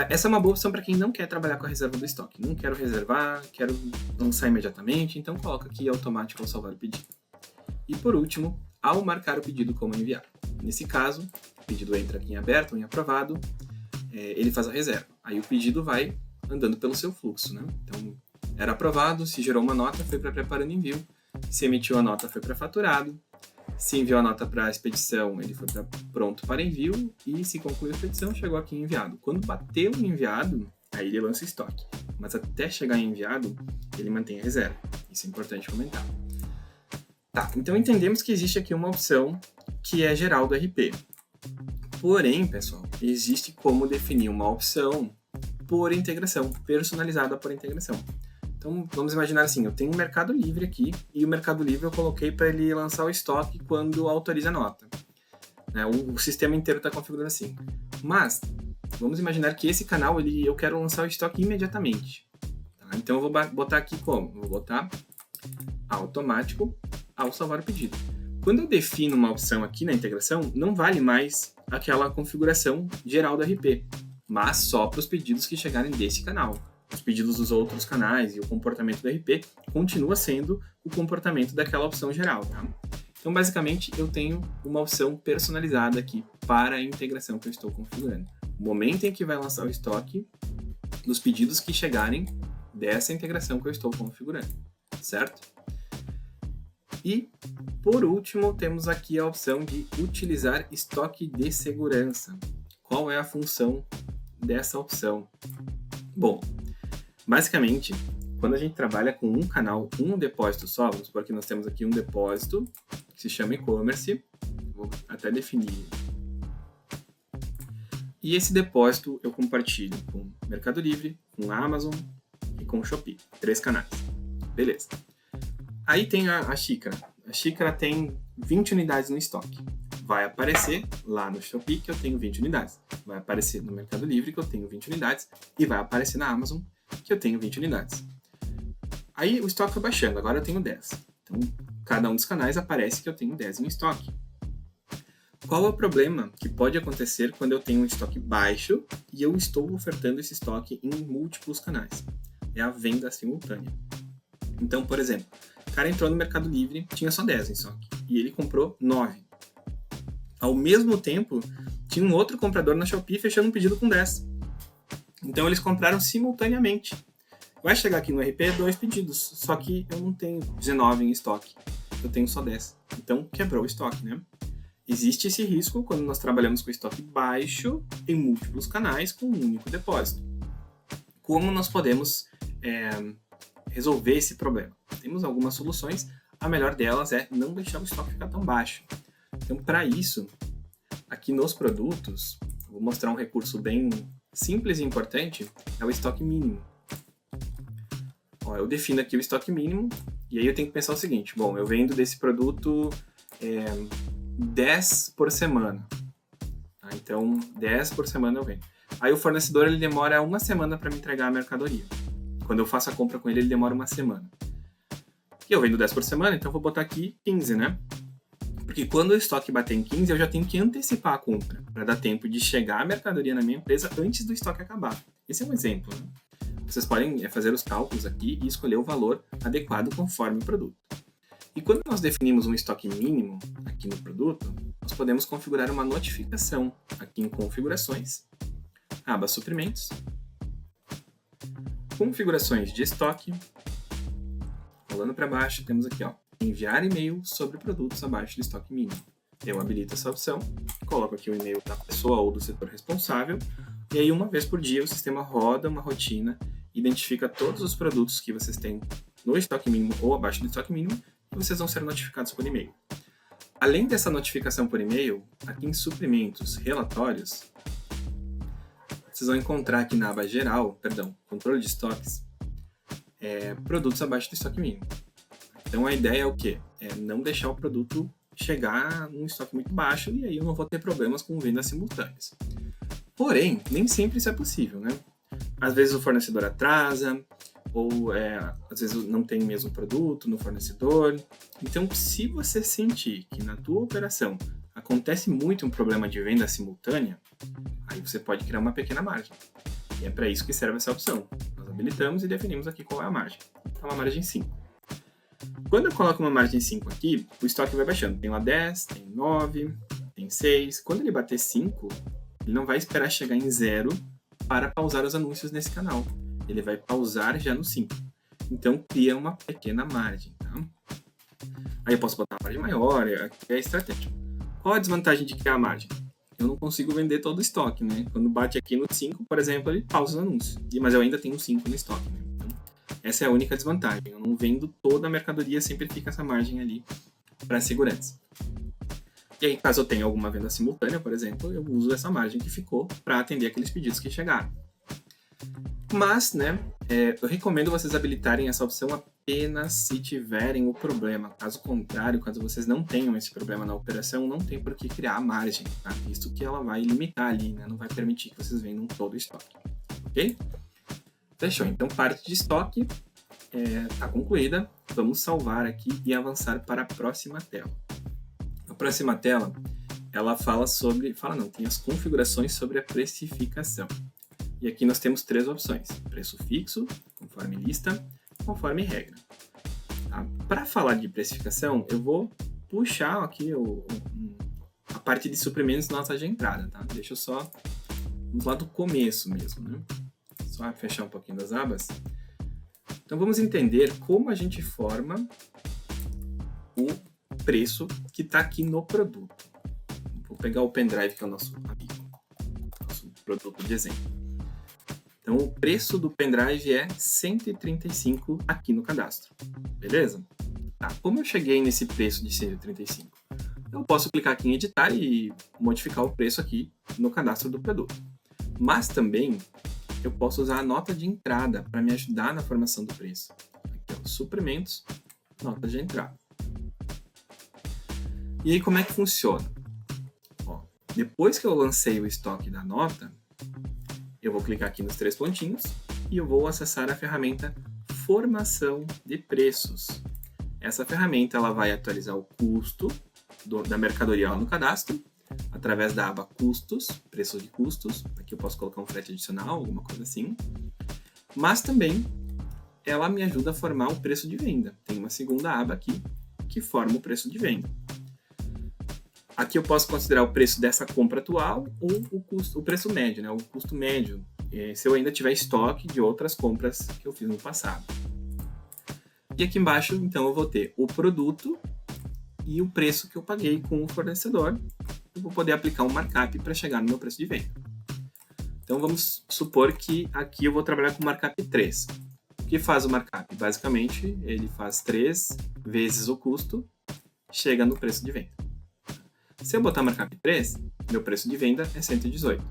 Essa é uma boa opção para quem não quer trabalhar com a reserva do estoque. Não quero reservar, quero lançar imediatamente, então coloca aqui automático ao salvar o pedido. E por último, ao marcar o pedido como enviado. Nesse caso, o pedido entra aqui em aberto ou em aprovado, ele faz a reserva. Aí o pedido vai andando pelo seu fluxo, né? Então, era aprovado, se gerou uma nota, foi para preparando envio. Se emitiu a nota, foi para faturado. Se enviou a nota para a expedição, ele foi pronto para envio. E se concluiu a expedição, chegou aqui em enviado. Quando bateu em enviado, aí ele lança estoque. Mas até chegar em enviado, ele mantém a reserva. Isso é importante comentar. Tá, então entendemos que existe aqui uma opção que é geral do RP. Porém, pessoal, existe como definir uma opção por integração, personalizada por integração. Então, vamos imaginar assim, eu tenho um Mercado Livre aqui, e o Mercado Livre eu coloquei para ele lançar o estoque quando autoriza a nota. O sistema inteiro está configurado assim. Mas, vamos imaginar que esse canal, eu quero lançar o estoque imediatamente. Tá? Então, eu vou botar aqui como? Eu vou botar automático ao salvar o pedido. Quando eu defino uma opção aqui na integração, não vale mais aquela configuração geral do RP, mas só para os pedidos que chegarem desse canal. Os pedidos dos outros canais e o comportamento do RP continua sendo o comportamento daquela opção geral, tá? Então, basicamente, eu tenho uma opção personalizada aqui para a integração que eu estou configurando. O momento em que vai lançar o estoque dos pedidos que chegarem dessa integração que eu estou configurando, certo? E, por último, temos aqui a opção de utilizar estoque de segurança. Qual é a função dessa opção? Bom, basicamente, quando a gente trabalha com um canal, um depósito só, vamos supor que nós temos aqui um depósito que se chama e-commerce, vou até definir. E esse depósito eu compartilho com o Mercado Livre, com o Amazon e com o Shopee. 3 canais. Beleza. Aí tem a xícara. A xícara tem 20 unidades no estoque. Vai aparecer lá no Shopee que eu tenho 20 unidades. Vai aparecer no Mercado Livre que eu tenho 20 unidades. E vai aparecer na Amazon que eu tenho 20 unidades. Aí o estoque foi baixando, agora eu tenho 10. Então, cada um dos canais aparece que eu tenho 10 em estoque. Qual é o problema que pode acontecer quando eu tenho um estoque baixo e eu estou ofertando esse estoque em múltiplos canais? É a venda simultânea. Então, por exemplo, o cara entrou no Mercado Livre, tinha só 10 em estoque, e ele comprou 9. Ao mesmo tempo, tinha um outro comprador na Shopee fechando um pedido com 10. Então, eles compraram simultaneamente. Vai chegar aqui no RP 2 pedidos, só que eu não tenho 19 em estoque, eu tenho só 10. Então, quebrou o estoque, né? Existe esse risco quando nós trabalhamos com estoque baixo em múltiplos canais com um único depósito. Como nós podemos resolver esse problema? Temos algumas soluções, a melhor delas é não deixar o estoque ficar tão baixo. Então, para isso, aqui nos produtos, vou mostrar um recurso bem simples e importante, é o estoque mínimo. Ó, eu defino aqui o estoque mínimo, e aí eu tenho que pensar o seguinte, bom, eu vendo desse produto 10 por semana. Tá? Então, 10 por semana eu vendo. Aí o fornecedor ele demora 1 semana para me entregar a mercadoria. Quando eu faço a compra com ele, ele demora 1 semana. E eu vendo 10 por semana, então eu vou botar aqui 15, né? Porque quando o estoque bater em 15, eu já tenho que antecipar a compra, para dar tempo de chegar a mercadoria na minha empresa antes do estoque acabar. Esse é um exemplo, né? Vocês podem fazer os cálculos aqui e escolher o valor adequado conforme o produto. E quando nós definimos um estoque mínimo aqui no produto, nós podemos configurar uma notificação aqui em configurações, aba suprimentos, configurações de estoque, rolando para baixo, temos aqui enviar e-mail sobre produtos abaixo do estoque mínimo. Eu habilito essa opção, coloco aqui o e-mail da pessoa ou do setor responsável, e aí uma vez por dia o sistema roda uma rotina, identifica todos os produtos que vocês têm no estoque mínimo ou abaixo do estoque mínimo, e vocês vão ser notificados por e-mail. Além dessa notificação por e-mail, aqui em suprimentos, relatórios, vocês vão encontrar aqui na aba geral, controle de estoques, produtos abaixo do estoque mínimo. Então a ideia é o quê? É não deixar o produto chegar num estoque muito baixo e aí eu não vou ter problemas com vendas simultâneas. Porém, nem sempre isso é possível, né? Às vezes o fornecedor atrasa, ou às vezes não tem o mesmo produto no fornecedor. Então, se você sentir que na tua operação acontece muito um problema de venda simultânea, aí você pode criar uma pequena margem. E é para isso que serve essa opção. Nós habilitamos e definimos aqui qual é a margem. É uma margem 5. Quando eu coloco uma margem 5 aqui, o estoque vai baixando. Tem lá 10, tem 9, tem 6. Quando ele bater 5, ele não vai esperar chegar em 0 para pausar os anúncios nesse canal. Ele vai pausar já no 5. Então, cria uma pequena margem. Tá? Aí eu posso botar uma margem maior, é a estratégia. Qual a desvantagem de criar a margem? Eu não consigo vender todo o estoque, né? Quando bate aqui no 5, por exemplo, ele pausa os anúncios. Mas eu ainda tenho 5 no estoque, né? Então, essa é a única desvantagem. Eu não vendo toda a mercadoria, sempre fica essa margem ali para segurança. E aí, caso eu tenha alguma venda simultânea, por exemplo, eu uso essa margem que ficou para atender aqueles pedidos que chegaram. Mas, né, eu recomendo vocês habilitarem essa opção apenas se tiverem o problema. Caso contrário, caso vocês não tenham esse problema na operação, não tem por que criar a margem, tá? Visto que ela vai limitar ali, né? Não vai permitir que vocês vendam todo o estoque. Ok? Fechou. Então, parte de estoque está concluída. Vamos salvar aqui e avançar para a próxima tela. A próxima tela, ela tem as configurações sobre a precificação. E aqui nós temos 3 opções: preço fixo, conforme lista, conforme regra. Tá? Para falar de precificação, eu vou puxar aqui a parte de suprimentos na nossa de entrada. Tá? Deixa eu só... Vamos lá do começo mesmo. Né? Só fechar um pouquinho das abas. Então vamos entender como a gente forma o preço que está aqui no produto. Vou pegar o pendrive, que é o nosso amigo, nosso produto de exemplo. Então, o preço do pendrive é R$ 135 aqui no cadastro. Beleza? Tá. Como eu cheguei nesse preço de 135? Eu posso clicar aqui em editar e modificar o preço aqui no cadastro do produto. Mas também eu posso usar a nota de entrada para me ajudar na formação do preço. Aqui, ó, suprimentos, nota de entrada. E aí como é que funciona? Ó, depois que eu lancei o estoque da nota, eu vou clicar aqui nos 3 pontinhos e eu vou acessar a ferramenta Formação de Preços. Essa ferramenta ela vai atualizar o custo da mercadoria lá no cadastro, através da aba Custos, Preço de Custos. Aqui eu posso colocar um frete adicional, alguma coisa assim. Mas também ela me ajuda a formar o preço de venda. Tem uma segunda aba aqui que forma o preço de venda. Aqui eu posso considerar o preço dessa compra atual ou o preço médio, né? O custo médio, se eu ainda tiver estoque de outras compras que eu fiz no passado. E aqui embaixo, então, eu vou ter o produto e o preço que eu paguei com o fornecedor. Eu vou poder aplicar um markup para chegar no meu preço de venda. Então, vamos supor que aqui eu vou trabalhar com markup 3. O que faz o markup? Basicamente, ele faz 3 vezes o custo, chega no preço de venda. Se eu botar markup 3, meu preço de venda é 118.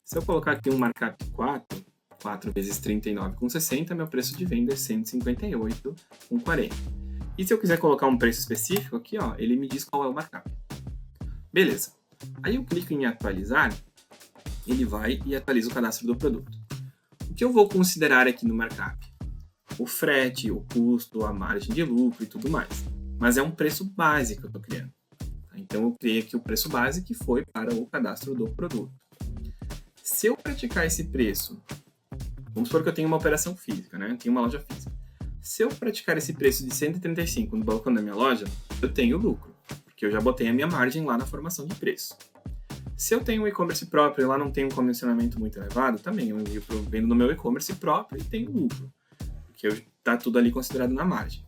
Se eu colocar aqui um markup 4, 4 vezes 39,60, meu preço de venda é 158,40. E se eu quiser colocar um preço específico aqui, ó, ele me diz qual é o markup. Beleza. Aí eu clico em atualizar, ele vai e atualiza o cadastro do produto. O que eu vou considerar aqui no markup? O frete, o custo, a margem de lucro e tudo mais. Mas é um preço básico que eu estou criando. Então eu criei aqui o preço base que foi para o cadastro do produto. Se eu praticar esse preço, vamos supor que eu tenho uma operação física, né? Eu tenho uma loja física. Se eu praticar esse preço de 135 no balcão da minha loja, eu tenho lucro, porque eu já botei a minha margem lá na formação de preço. Se eu tenho um e-commerce próprio e lá não tem um comissionamento muito elevado, também eu vendo no meu e-commerce próprio e tenho lucro, porque está tudo ali considerado na margem.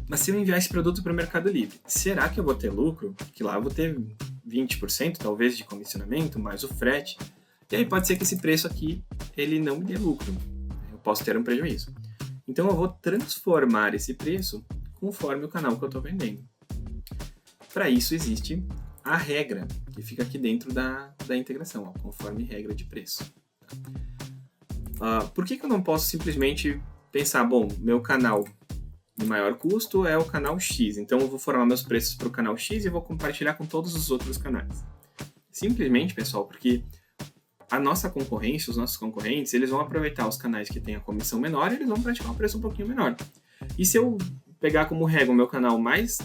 Mas se eu enviar esse produto para o Mercado Livre, será que eu vou ter lucro? Que lá eu vou ter 20% talvez de comissionamento, mais o frete. E aí pode ser que esse preço aqui ele não me dê lucro. Eu posso ter um prejuízo. Então eu vou transformar esse preço conforme o canal que eu estou vendendo. Para isso existe a regra, que fica aqui dentro da integração, ó, conforme regra de preço. Por que eu não posso simplesmente pensar, bom, meu canal de maior custo é o canal X, então eu vou formar meus preços para o canal X e vou compartilhar com todos os outros canais? Simplesmente, pessoal, porque a nossa concorrência, os nossos concorrentes, eles vão aproveitar os canais que têm a comissão menor e eles vão praticar um preço um pouquinho menor. E se eu pegar como regra o meu canal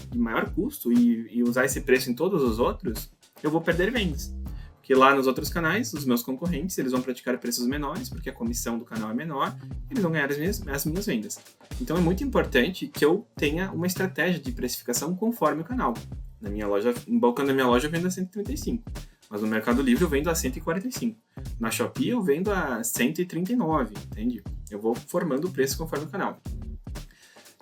de maior custo e usar esse preço em todos os outros, eu vou perder vendas. Porque lá nos outros canais, os meus concorrentes, eles vão praticar preços menores, porque a comissão do canal é menor, e eles vão ganhar as minhas vendas. Então é muito importante que eu tenha uma estratégia de precificação conforme o canal. Na minha loja, no balcão da minha loja eu vendo a 135, mas no Mercado Livre eu vendo a 145. Na Shopee eu vendo a 139, entende? Eu vou formando o preço conforme o canal.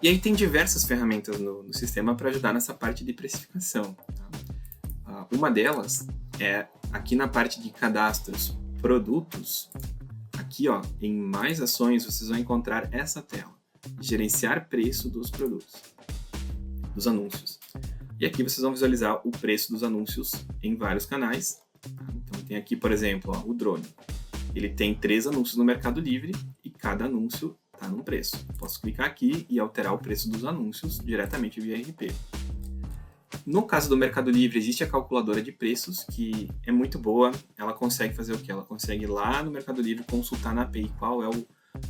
E aí tem diversas ferramentas no sistema para ajudar nessa parte de precificação. Tá? Uma delas é aqui na parte de cadastros, produtos. Aqui, ó, em mais ações, vocês vão encontrar essa tela. Gerenciar preço dos produtos, dos anúncios. E aqui vocês vão visualizar o preço dos anúncios em vários canais. Então tem aqui, por exemplo, ó, o drone. Ele tem 3 anúncios no Mercado Livre e cada anúncio está num preço. Posso clicar aqui e alterar o preço dos anúncios diretamente via RP. No caso do Mercado Livre, existe a calculadora de preços, que é muito boa. Ela consegue fazer o quê? Ela consegue ir lá no Mercado Livre consultar na API qual é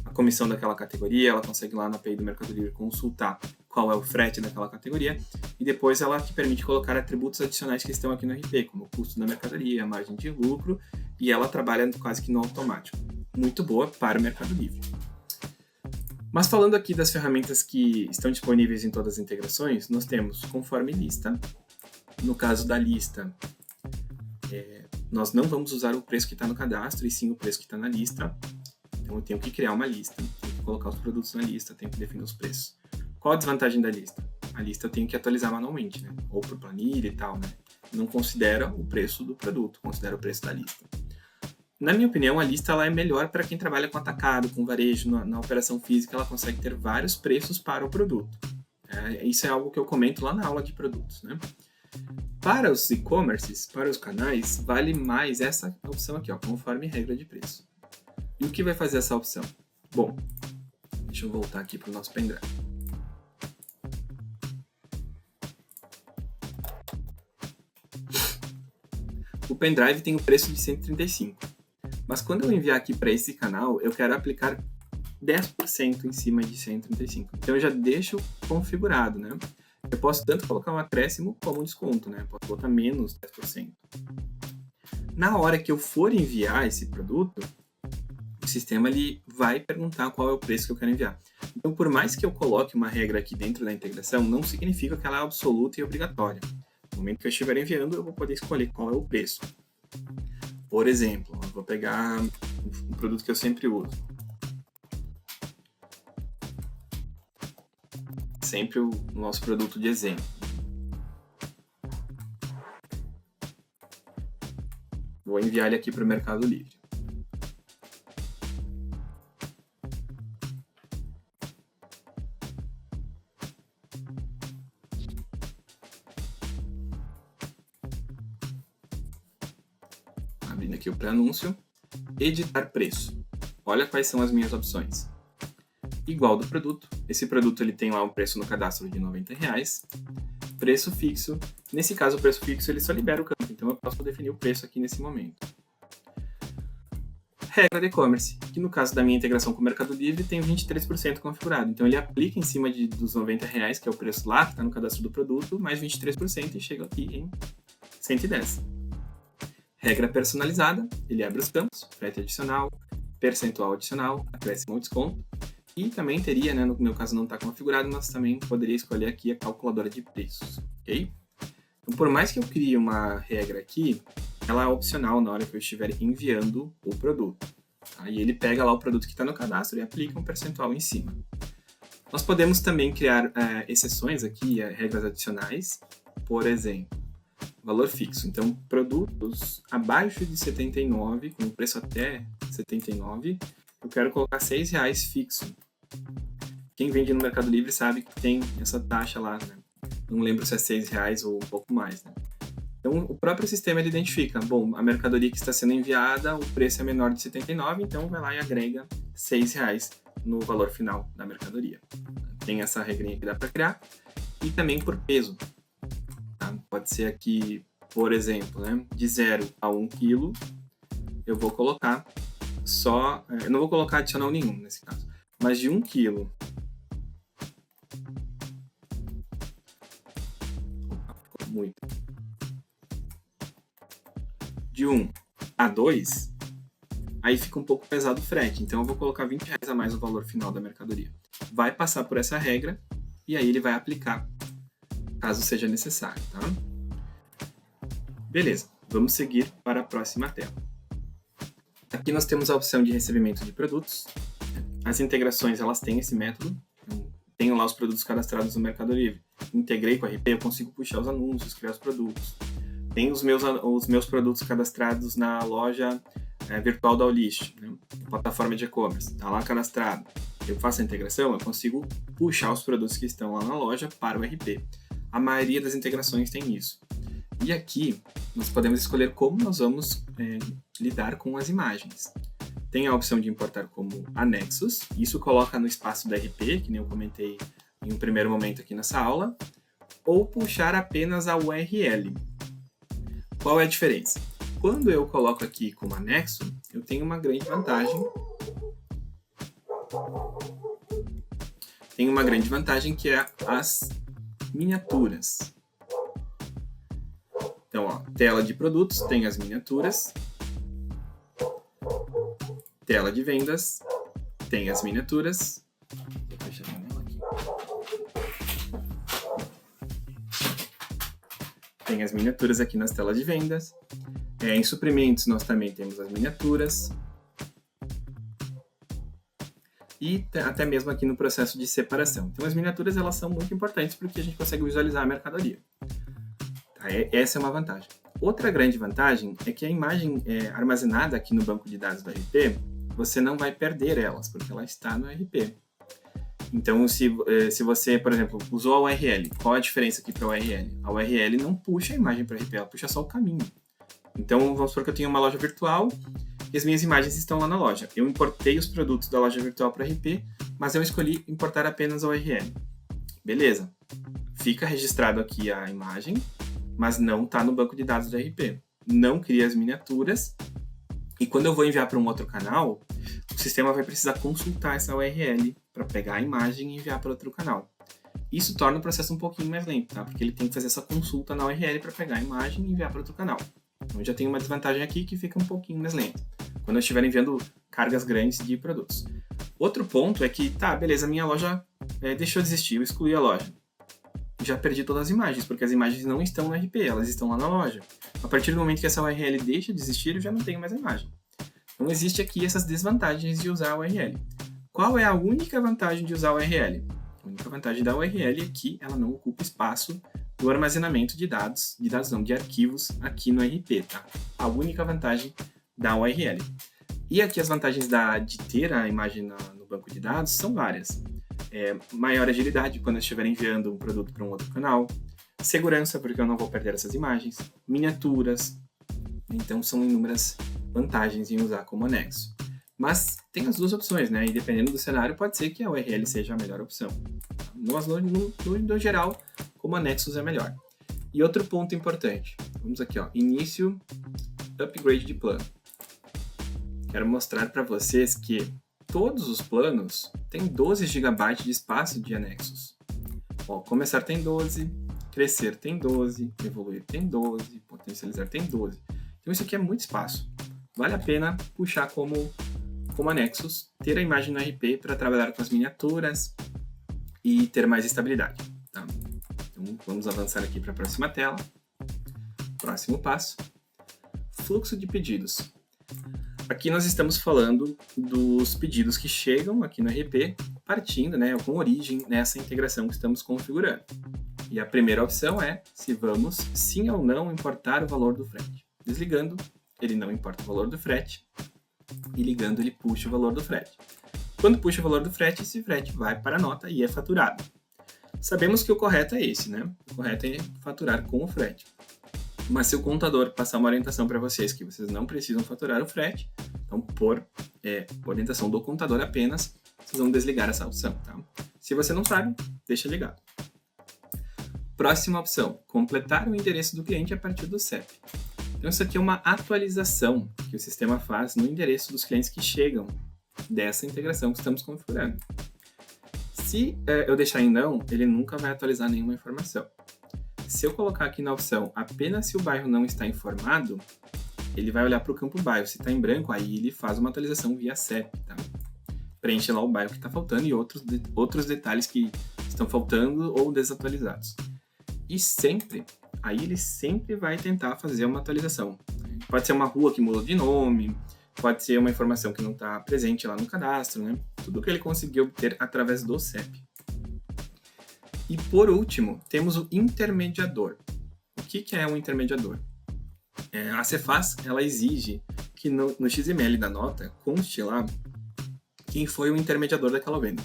a comissão daquela categoria, ela consegue ir lá na API do Mercado Livre consultar qual é o frete daquela categoria, e depois ela te permite colocar atributos adicionais que estão aqui no RP, como o custo da mercadoria, a margem de lucro, e ela trabalha quase que no automático. Muito boa para o Mercado Livre. Mas falando aqui das ferramentas que estão disponíveis em todas as integrações, nós temos conforme lista. No caso da lista, nós não vamos usar o preço que está no cadastro, e sim o preço que está na lista. Então eu tenho que criar uma lista, tenho que colocar os produtos na lista, tenho que definir os preços. Qual a desvantagem da lista? A lista eu tenho que atualizar manualmente, né? Ou por planilha e tal, né? Não considera o preço do produto, considera o preço da lista. Na minha opinião, a lista ela é melhor para quem trabalha com atacado, com varejo, na operação física, ela consegue ter vários preços para o produto. Isso é algo que eu comento lá na aula de produtos, né? Para os e-commerces, para os canais, vale mais essa opção aqui, ó, conforme regra de preço. E o que vai fazer essa opção? Bom, deixa eu voltar aqui para o nosso pendrive. O pendrive tem o preço de 135, mas quando eu enviar aqui para esse canal, eu quero aplicar 10% em cima de 135. Então eu já deixo configurado, né? Eu posso tanto colocar um acréscimo como um desconto, né? Posso botar menos 10%. Na hora que eu for enviar esse produto, o sistema ele vai perguntar qual é o preço que eu quero enviar. Então, por mais que eu coloque uma regra aqui dentro da integração, não significa que ela é absoluta e obrigatória. No momento que eu estiver enviando, eu vou poder escolher qual é o preço. Por exemplo, eu vou pegar um produto que eu sempre uso. Sempre o nosso produto de exemplo. Vou enviar ele aqui para o Mercado Livre. Abrindo aqui o pré-anúncio. Editar preço. Olha quais são as minhas opções. Igual do produto. Esse produto ele tem lá um preço no cadastro de R$90. Preço fixo. Nesse caso, o preço fixo ele só libera o campo, então eu posso definir o preço aqui nesse momento. Regra de e-commerce, que no caso da minha integração com o Mercado Livre tem 23% configurado. Então ele aplica em cima dos R$90, que é o preço lá, que está no cadastro do produto, mais 23% e chega aqui em 110. Regra personalizada, ele abre os campos, frete adicional, percentual adicional, acréscimo ou desconto. E também teria, né, no meu caso não está configurado, mas também poderia escolher aqui a calculadora de preços, ok? Então, por mais que eu crie uma regra aqui, ela é opcional na hora que eu estiver enviando o produto. Aí ele pega lá o produto que está no cadastro e aplica um percentual em cima. Nós podemos também criar exceções aqui, regras adicionais, por exemplo, valor fixo. Então, produtos abaixo de 79, com preço até 79, eu quero colocar R$6 fixo. Quem vende no Mercado Livre sabe que tem essa taxa lá, né? Não lembro se é R$6 ou um pouco mais, né? Então, o próprio sistema ele identifica, bom, a mercadoria que está sendo enviada, o preço é menor de 79, então vai lá e agrega R$6 no valor final da mercadoria. Tem essa regrinha que dá para criar. E também por peso. Tá? Pode ser aqui, por exemplo, né, de 0 a 1 kg, eu vou colocar só... eu não vou colocar adicional nenhum nesse caso, mas de 1 kg. Ficou muito. De 1 a 2, aí fica um pouco pesado o frete. Então eu vou colocar R$20 a mais no valor final da mercadoria. Vai passar por essa regra e aí ele vai aplicar, caso seja necessário, tá? Beleza, vamos seguir para a próxima tela. Aqui nós temos a opção de recebimento de produtos. As integrações, elas têm esse método. Tenho lá os produtos cadastrados no Mercado Livre. Integrei com a RP, eu consigo puxar os anúncios, criar os produtos. Tem os meus produtos cadastrados na loja virtual da Olist, né? Plataforma de e-commerce, está lá cadastrado. Eu faço a integração, eu consigo puxar os produtos que estão lá na loja para o RP. A maioria das integrações tem isso. E aqui, nós podemos escolher como nós vamos lidar com as imagens. Tem a opção de importar como anexos, isso coloca no espaço do RP, que nem eu comentei em um primeiro momento aqui nessa aula, ou puxar apenas a URL. Qual é a diferença? Quando eu coloco aqui como anexo, eu tenho uma grande vantagem. Tem uma grande vantagem que é as miniaturas. Então, ó, tela de produtos tem as miniaturas. Tela de vendas tem as miniaturas. Vou fechar a janela aqui. Tem as miniaturas aqui nas telas de vendas. Em suprimentos nós também temos as miniaturas. E até mesmo aqui no processo de separação. Então as miniaturas elas são muito importantes porque a gente consegue visualizar a mercadoria. Tá? Essa é uma vantagem. Outra grande vantagem é que a imagem armazenada aqui no banco de dados do RP, você não vai perder elas, porque ela está no RP. Então, se você, por exemplo, usou a URL, qual é a diferença aqui para a URL? A URL não puxa a imagem para RP, ela puxa só o caminho. Então, vamos supor que eu tenho uma loja virtual e as minhas imagens estão lá na loja. Eu importei os produtos da loja virtual para RP, mas eu escolhi importar apenas a URL. Beleza. Fica registrado aqui a imagem, mas não está no banco de dados do RP. Não cria as miniaturas. E quando eu vou enviar para um outro canal, o sistema vai precisar consultar essa URL para pegar a imagem e enviar para outro canal. Isso torna o processo um pouquinho mais lento, tá? Porque ele tem que fazer essa consulta na URL para pegar a imagem e enviar para outro canal. Então já tem uma desvantagem aqui que fica um pouquinho mais lento, quando eu estiver enviando cargas grandes de produtos. Outro ponto é que, tá, beleza, minha loja deixou de existir, eu excluí a loja. Já perdi todas as imagens, porque as imagens não estão no RP, elas estão lá na loja. A partir do momento que essa URL deixa de existir, eu já não tenho mais a imagem. Então, existe aqui essas desvantagens de usar a URL. Qual é a única vantagem de usar a URL? A única vantagem da URL é que ela não ocupa espaço do armazenamento de dados, de arquivos aqui no RP, tá? A única vantagem da URL. E aqui as vantagens de ter a imagem no banco de dados são várias. Maior agilidade quando eu estiver enviando um produto para um outro canal, segurança, porque eu não vou perder essas imagens, miniaturas, então são inúmeras vantagens em usar como anexo. Mas tem as duas opções, né? E dependendo do cenário, pode ser que a URL seja a melhor opção. Mas no geral, como anexos é melhor. E outro ponto importante, vamos aqui, ó, início, upgrade de plano. Quero mostrar para vocês que todos os planos têm 12 GB de espaço de anexos. Ó, começar tem 12, crescer tem 12, evoluir tem 12, potencializar tem 12. Então isso aqui é muito espaço. Vale a pena puxar como anexos, ter a imagem no RP para trabalhar com as miniaturas e ter mais estabilidade. Tá? Então vamos avançar aqui para a próxima tela. Próximo passo. Fluxo de pedidos. Aqui nós estamos falando dos pedidos que chegam aqui no RP, partindo, né, com origem nessa integração que estamos configurando. E a primeira opção é se vamos sim ou não importar o valor do frete. Desligando, ele não importa o valor do frete, e ligando, ele puxa o valor do frete. Quando puxa o valor do frete, esse frete vai para a nota e é faturado. Sabemos que o correto é esse, né? O correto é faturar com o frete. Mas se o contador passar uma orientação para vocês que vocês não precisam faturar o frete, então por orientação do contador apenas, vocês vão desligar essa opção, tá? Se você não sabe, deixa ligado. Próxima opção, completar o endereço do cliente a partir do CEP. Então isso aqui é uma atualização que o sistema faz no endereço dos clientes que chegam dessa integração que estamos configurando. Se eu deixar em não, ele nunca vai atualizar nenhuma informação. Se eu colocar aqui na opção apenas se o bairro não está informado, ele vai olhar para o campo bairro. Se está em branco, aí ele faz uma atualização via CEP, tá? Preenche lá o bairro que está faltando e outros detalhes que estão faltando ou desatualizados. E aí ele sempre vai tentar fazer uma atualização. Pode ser uma rua que mudou de nome, pode ser uma informação que não está presente lá no cadastro, né? Tudo que ele conseguiu obter através do CEP. E por último, temos o intermediador. O que é um intermediador? A Cefaz, ela exige que no XML da nota conste lá quem foi o intermediador daquela venda.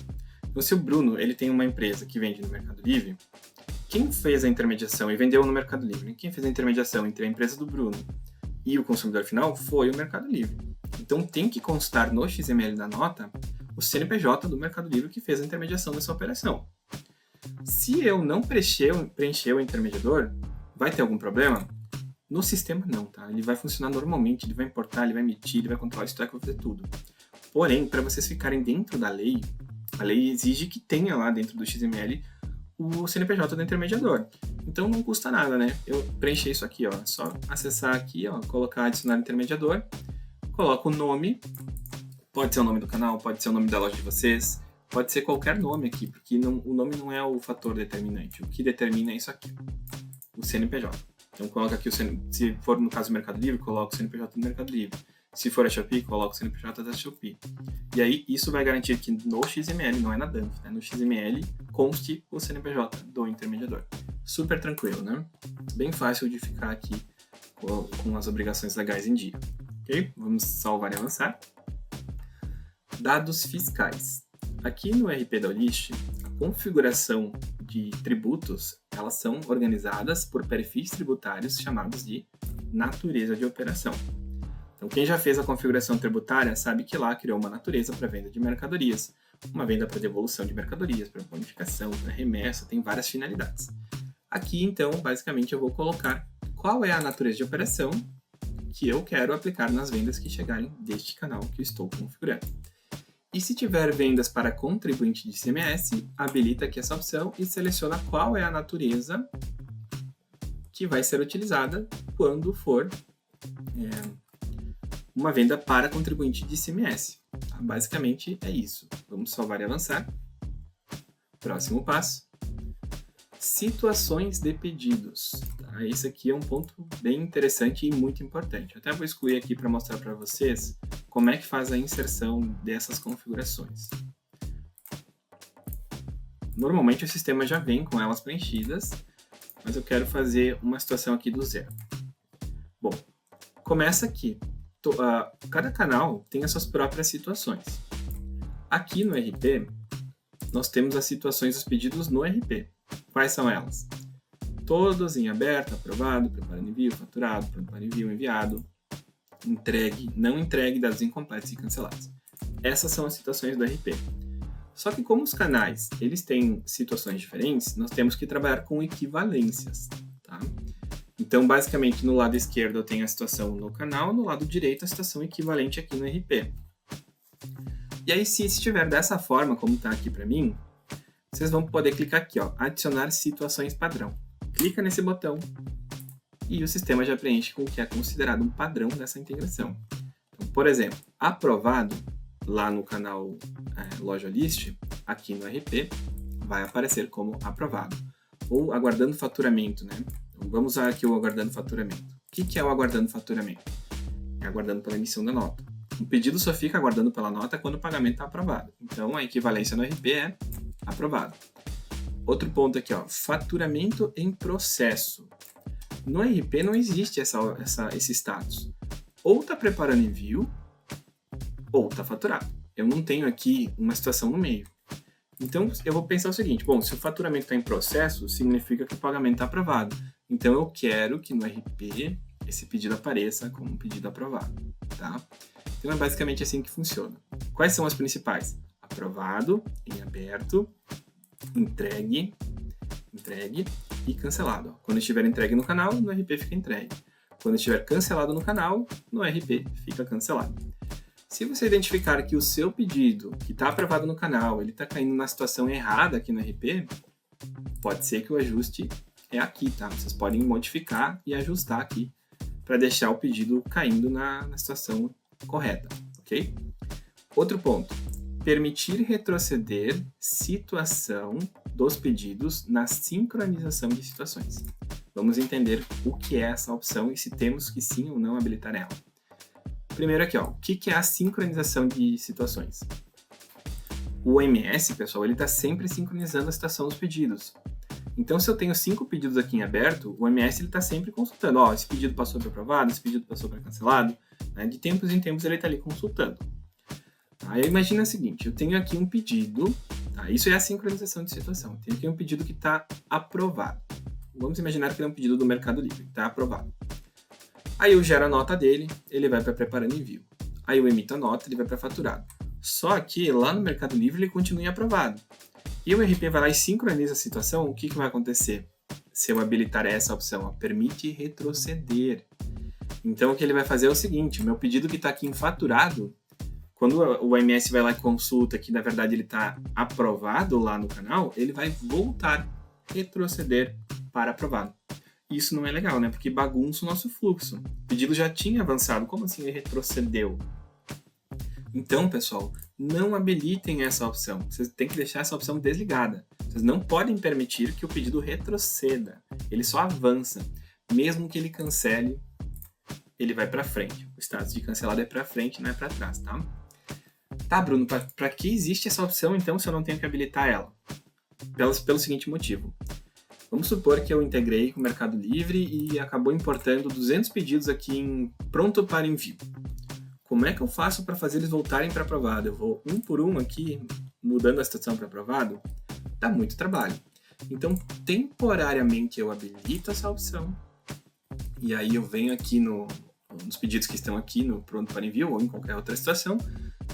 Então, se o Bruno ele tem uma empresa que vende no Mercado Livre, quem fez a intermediação e vendeu no Mercado Livre, quem fez a intermediação entre a empresa do Bruno e o consumidor final foi o Mercado Livre. Então tem que constar no XML da nota o CNPJ do Mercado Livre que fez a intermediação dessa operação. Se eu não preencher o intermediador, vai ter algum problema? No sistema não, tá? Ele vai funcionar normalmente, ele vai importar, ele vai emitir, ele vai controlar o estoque, vai fazer tudo. Porém, para vocês ficarem dentro da lei, a lei exige que tenha lá dentro do XML o CNPJ do intermediador. Então não custa nada, né? Eu preenchi isso aqui, ó. É só acessar aqui, ó, colocar adicionar intermediador, coloco o nome, pode ser o nome do canal, pode ser o nome da loja de vocês, pode ser qualquer nome aqui, porque o nome não é o fator determinante. O que determina é isso aqui, o CNPJ. Então coloca aqui se for no caso do Mercado Livre, coloca o CNPJ do Mercado Livre. Se for a Shopee, coloca o CNPJ da Shopee. E aí isso vai garantir que no XML, não é na dump, né? No XML conste o CNPJ do intermediador. Super tranquilo, né? Bem fácil de ficar aqui com as obrigações legais em dia. Ok? Vamos salvar e avançar. Dados fiscais. aqui no RP da Olist, a configuração de tributos, elas são organizadas por perfis tributários chamados de natureza de operação. Então, quem já fez a configuração tributária sabe que lá criou uma natureza para venda de mercadorias, uma venda para devolução de mercadorias, para bonificação, para remessa, tem várias finalidades. Aqui, então, basicamente, eu vou colocar qual é a natureza de operação que eu quero aplicar nas vendas que chegarem deste canal que eu estou configurando. E se tiver vendas para contribuinte de ICMS, habilita aqui essa opção e seleciona qual é a natureza que vai ser utilizada quando for uma venda para contribuinte de ICMS. Tá? Basicamente é isso. Vamos salvar e avançar. Próximo passo. Situações de pedidos. Tá? Esse aqui é um ponto bem interessante e muito importante. Eu até vou excluir aqui para mostrar para vocês como é que faz a inserção dessas configurações. Normalmente o sistema já vem com elas preenchidas, mas eu quero fazer uma situação aqui do zero. Bom, começa aqui. Cada canal tem as suas próprias situações. Aqui no RP, nós temos as situações dos pedidos no RP. Quais são elas? Todos em aberto, aprovado, preparando envio, faturado, pronto para envio, enviado, entregue, não entregue, dados incompletos e cancelados. Essas são as situações do RP. Só que como os canais eles têm situações diferentes, nós temos que trabalhar com equivalências. Tá? Então, basicamente, no lado esquerdo eu tenho a situação no canal, no lado direito a situação equivalente aqui no RP. E aí, se estiver dessa forma, como está aqui para mim, vocês vão poder clicar aqui, ó, adicionar situações padrão. Clica nesse botão e o sistema já preenche com o que é considerado um padrão dessa integração. Então, por exemplo, aprovado lá no canal Loja List, aqui no RP, vai aparecer como aprovado. Ou aguardando faturamento, né? Então, vamos usar aqui o aguardando faturamento. O que é o aguardando faturamento? É aguardando pela emissão da nota. O pedido só fica aguardando pela nota quando o pagamento está aprovado. Então, a equivalência no RP é aprovado. Outro ponto aqui, ó, faturamento em processo. No RP não existe esse status. Ou está preparando envio, ou está faturado. Eu não tenho aqui uma situação no meio. Então, eu vou pensar o seguinte, bom, se o faturamento está em processo, significa que o pagamento está aprovado. Então, eu quero que no RP esse pedido apareça como um pedido aprovado, tá? Então, é basicamente assim que funciona. Quais são as principais? Aprovado, em aberto, entregue e cancelado. Quando estiver entregue no canal, no RP fica entregue. Quando estiver cancelado no canal, no RP fica cancelado. Se você identificar que o seu pedido, que está aprovado no canal, ele está caindo na situação errada aqui no RP, pode ser que o ajuste é aqui, tá? Vocês podem modificar e ajustar aqui para deixar o pedido caindo na situação correta, ok? Outro ponto. Permitir retroceder situação dos pedidos na sincronização de situações. Vamos entender o que é essa opção e se temos que sim ou não habilitar ela. Primeiro aqui, ó, o que é a sincronização de situações? O OMS, pessoal, ele está sempre sincronizando a situação dos pedidos. Então, se eu tenho 5 pedidos aqui em aberto, o OMS está sempre consultando. Ó, esse pedido passou para aprovado, esse pedido passou para cancelado. Né? De tempos em tempos ele está ali consultando. Aí imagina o seguinte, eu tenho aqui um pedido, tá? Isso é a sincronização de situação. Eu tenho aqui um pedido que está aprovado. Vamos imaginar que é um pedido do Mercado Livre, que está aprovado. Aí eu gero a nota dele, ele vai para preparando envio. Aí eu emito a nota, ele vai para faturado. Só que lá no Mercado Livre ele continua aprovado. E o RP vai lá e sincroniza a situação, o que vai acontecer? Se eu habilitar essa opção, ó, permite retroceder. Então o que ele vai fazer é o seguinte, o meu pedido que está aqui em faturado, quando o OMS vai lá e consulta que na verdade ele está aprovado lá no canal, ele vai voltar, retroceder para aprovado. Isso não é legal, né? Porque bagunça o nosso fluxo. O pedido já tinha avançado, como assim ele retrocedeu? Então, pessoal, não habilitem essa opção. Vocês têm que deixar essa opção desligada. Vocês não podem permitir que o pedido retroceda. Ele só avança. Mesmo que ele cancele, ele vai para frente. O status de cancelado é para frente, não é para trás, tá? Tá, Bruno, para que existe essa opção, então, se eu não tenho que habilitar ela? Pelo seguinte motivo. Vamos supor que eu integrei com o Mercado Livre e acabou importando 200 pedidos aqui em pronto para envio. Como é que eu faço para fazer eles voltarem para aprovado? Eu vou um por um aqui mudando a situação para aprovado, dá muito trabalho. Então, temporariamente eu habilito essa opção, e aí eu venho aqui nos pedidos que estão aqui no pronto para envio ou em qualquer outra situação,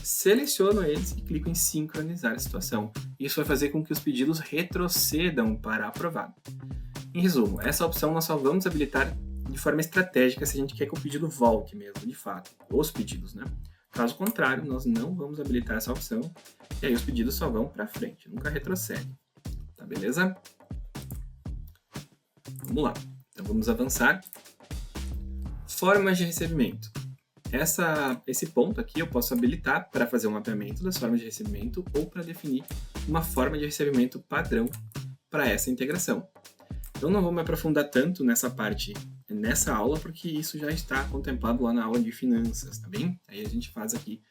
seleciono eles e clico em sincronizar a situação. Isso vai fazer com que os pedidos retrocedam para aprovado. Em resumo, essa opção nós só vamos habilitar de forma estratégica se a gente quer que o pedido volte mesmo, de fato, os pedidos, né? Caso contrário, nós não vamos habilitar essa opção e aí os pedidos só vão para frente, nunca retrocedem. Tá, beleza? Vamos lá. Então vamos avançar. Formas de recebimento. Esse ponto aqui eu posso habilitar para fazer um mapeamento das formas de recebimento ou para definir uma forma de recebimento padrão para essa integração. Eu não vou me aprofundar tanto nessa parte, nessa aula, porque isso já está contemplado lá na aula de finanças, tá bem? Aí a gente faz aqui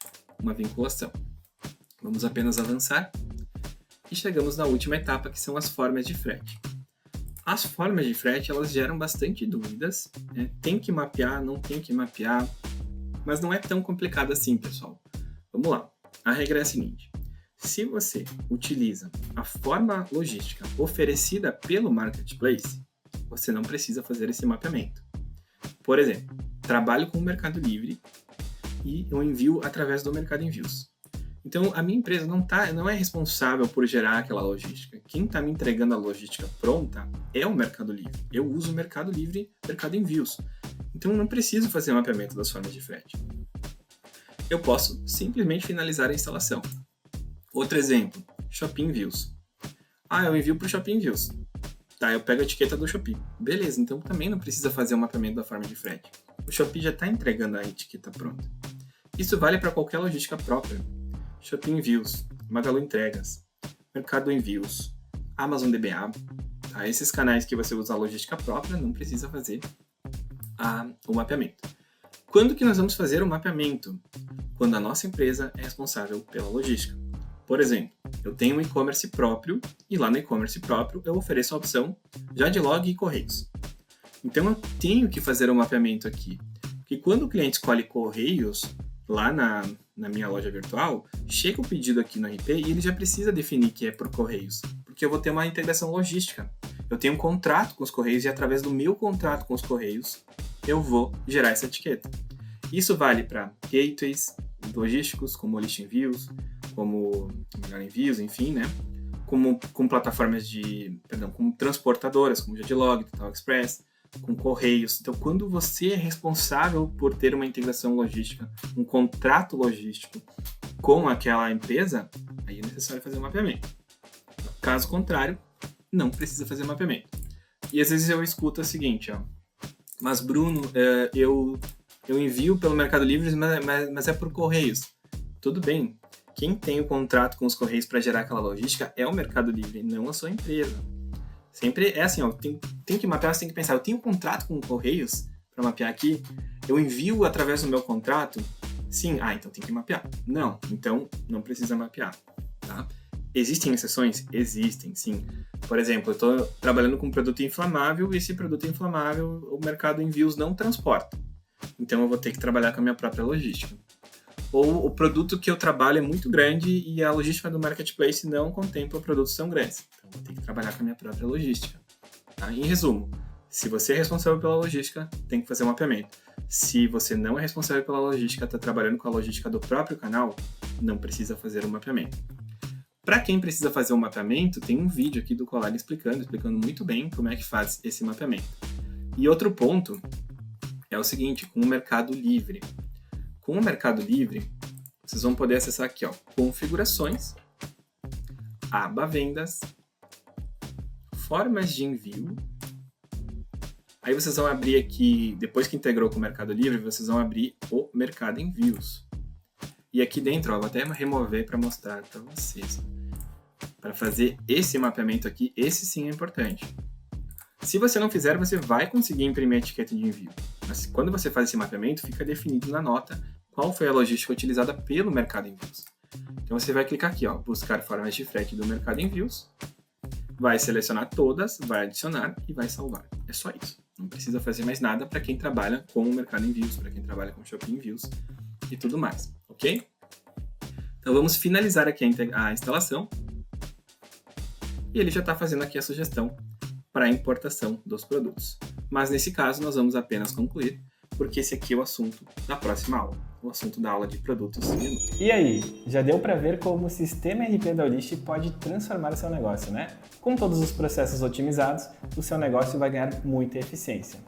uma vinculação. Vamos apenas avançar e chegamos na última etapa, que são as formas de frete. As formas de frete, elas geram bastante dúvidas, né? Tem que mapear, não tem que mapear, mas não é tão complicado assim, pessoal. Vamos lá. A regra é a seguinte. Se você utiliza a forma logística oferecida pelo Marketplace, você não precisa fazer esse mapeamento. Por exemplo, trabalho com o Mercado Livre e eu envio através do Mercado Envios. Então, a minha empresa não é responsável por gerar aquela logística. Quem está me entregando a logística pronta é o Mercado Livre. Eu uso o Mercado Livre, Mercado Envios. Então, eu não preciso fazer o mapeamento das formas de frete. Eu posso simplesmente finalizar a instalação. Outro exemplo, Shopping Envios. Eu envio para o Shopping Envios. Tá, eu pego a etiqueta do Shopee. Beleza, então também não precisa fazer o mapeamento da forma de frete. O Shopee já está entregando a etiqueta pronta. Isso vale para qualquer logística própria. Shopee Envios, Magalu Entregas, Mercado Envios, Amazon DBA. Tá? Esses canais que você usa a logística própria não precisa fazer o mapeamento. Quando que nós vamos fazer o mapeamento? Quando a nossa empresa é responsável pela logística. Por exemplo, eu tenho um e-commerce próprio e lá no e-commerce próprio eu ofereço a opção Jadlog e Correios. Então eu tenho que fazer o mapeamento aqui. Porque quando o cliente escolhe Correios, lá na minha loja virtual, chega o pedido aqui no RP e ele já precisa definir que é por Correios. Porque eu vou ter uma integração logística. Eu tenho um contrato com os Correios e através do meu contrato com os Correios eu vou gerar essa etiqueta. Isso vale para gateways logísticos, como List Envios, como Melhor Envios, enfim, né? Com plataformas como transportadoras, como Jadlog, Total Express, com correios. Então, quando você é responsável por ter uma integração logística, um contrato logístico com aquela empresa, aí é necessário fazer um mapeamento. Caso contrário, não precisa fazer mapeamento. E às vezes eu escuto o seguinte, mas Bruno, eu envio pelo Mercado Livre, mas é por correios. Tudo bem. Quem tem o contrato com os correios para gerar aquela logística é o Mercado Livre, não a sua empresa. Sempre é assim, tem que mapear, você tem que pensar, eu tenho um contrato com correios para mapear aqui, eu envio através do meu contrato? Sim, então tem que mapear. Não, então não precisa mapear, tá? Existem exceções? Existem, sim. Por exemplo, eu estou trabalhando com um produto inflamável e esse produto inflamável o Mercado Envios não transporta. Então eu vou ter que trabalhar com a minha própria logística. Ou o produto que eu trabalho é muito grande e a logística do Marketplace não contempla produtos tão grandes. Então, eu vou ter que trabalhar com a minha própria logística. Tá? Em resumo, se você é responsável pela logística, tem que fazer um mapeamento. Se você não é responsável pela logística, está trabalhando com a logística do próprio canal, não precisa fazer um mapeamento. Para quem precisa fazer um mapeamento, tem um vídeo aqui do colega explicando muito bem como é que faz esse mapeamento. E outro ponto é o seguinte, com o Mercado Livre. Com o Mercado Livre, vocês vão poder acessar aqui, configurações, aba vendas, formas de envio. Aí vocês vão abrir aqui, depois que integrou com o Mercado Livre, vocês vão abrir o Mercado Envios. E aqui dentro, vou até remover para mostrar para vocês. Para fazer esse mapeamento aqui, esse sim é importante. Se você não fizer, você vai conseguir imprimir a etiqueta de envio. Mas quando você faz esse mapeamento, fica definido na nota qual foi a logística utilizada pelo Mercado Envios. Então você vai clicar aqui, buscar formas de frete do Mercado Envios, vai selecionar todas, vai adicionar e vai salvar. É só isso. Não precisa fazer mais nada para quem trabalha com o Mercado Envios, para quem trabalha com Shopping Envios e tudo mais, ok? Então vamos finalizar aqui a instalação. E ele já está fazendo aqui a sugestão para a importação dos produtos. Mas nesse caso nós vamos apenas concluir, porque esse aqui é o assunto da próxima aula, o assunto da aula de produtos e menus. E aí, já deu para ver como o sistema RP da Olist pode transformar o seu negócio, né? Com todos os processos otimizados, o seu negócio vai ganhar muita eficiência.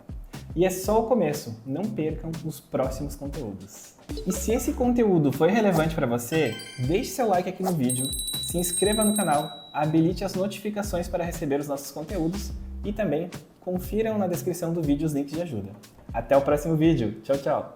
E é só o começo, não percam os próximos conteúdos. E se esse conteúdo foi relevante para você, deixe seu like aqui no vídeo, se inscreva no canal, habilite as notificações para receber os nossos conteúdos e também confiram na descrição do vídeo os links de ajuda. Até o próximo vídeo. Tchau, tchau!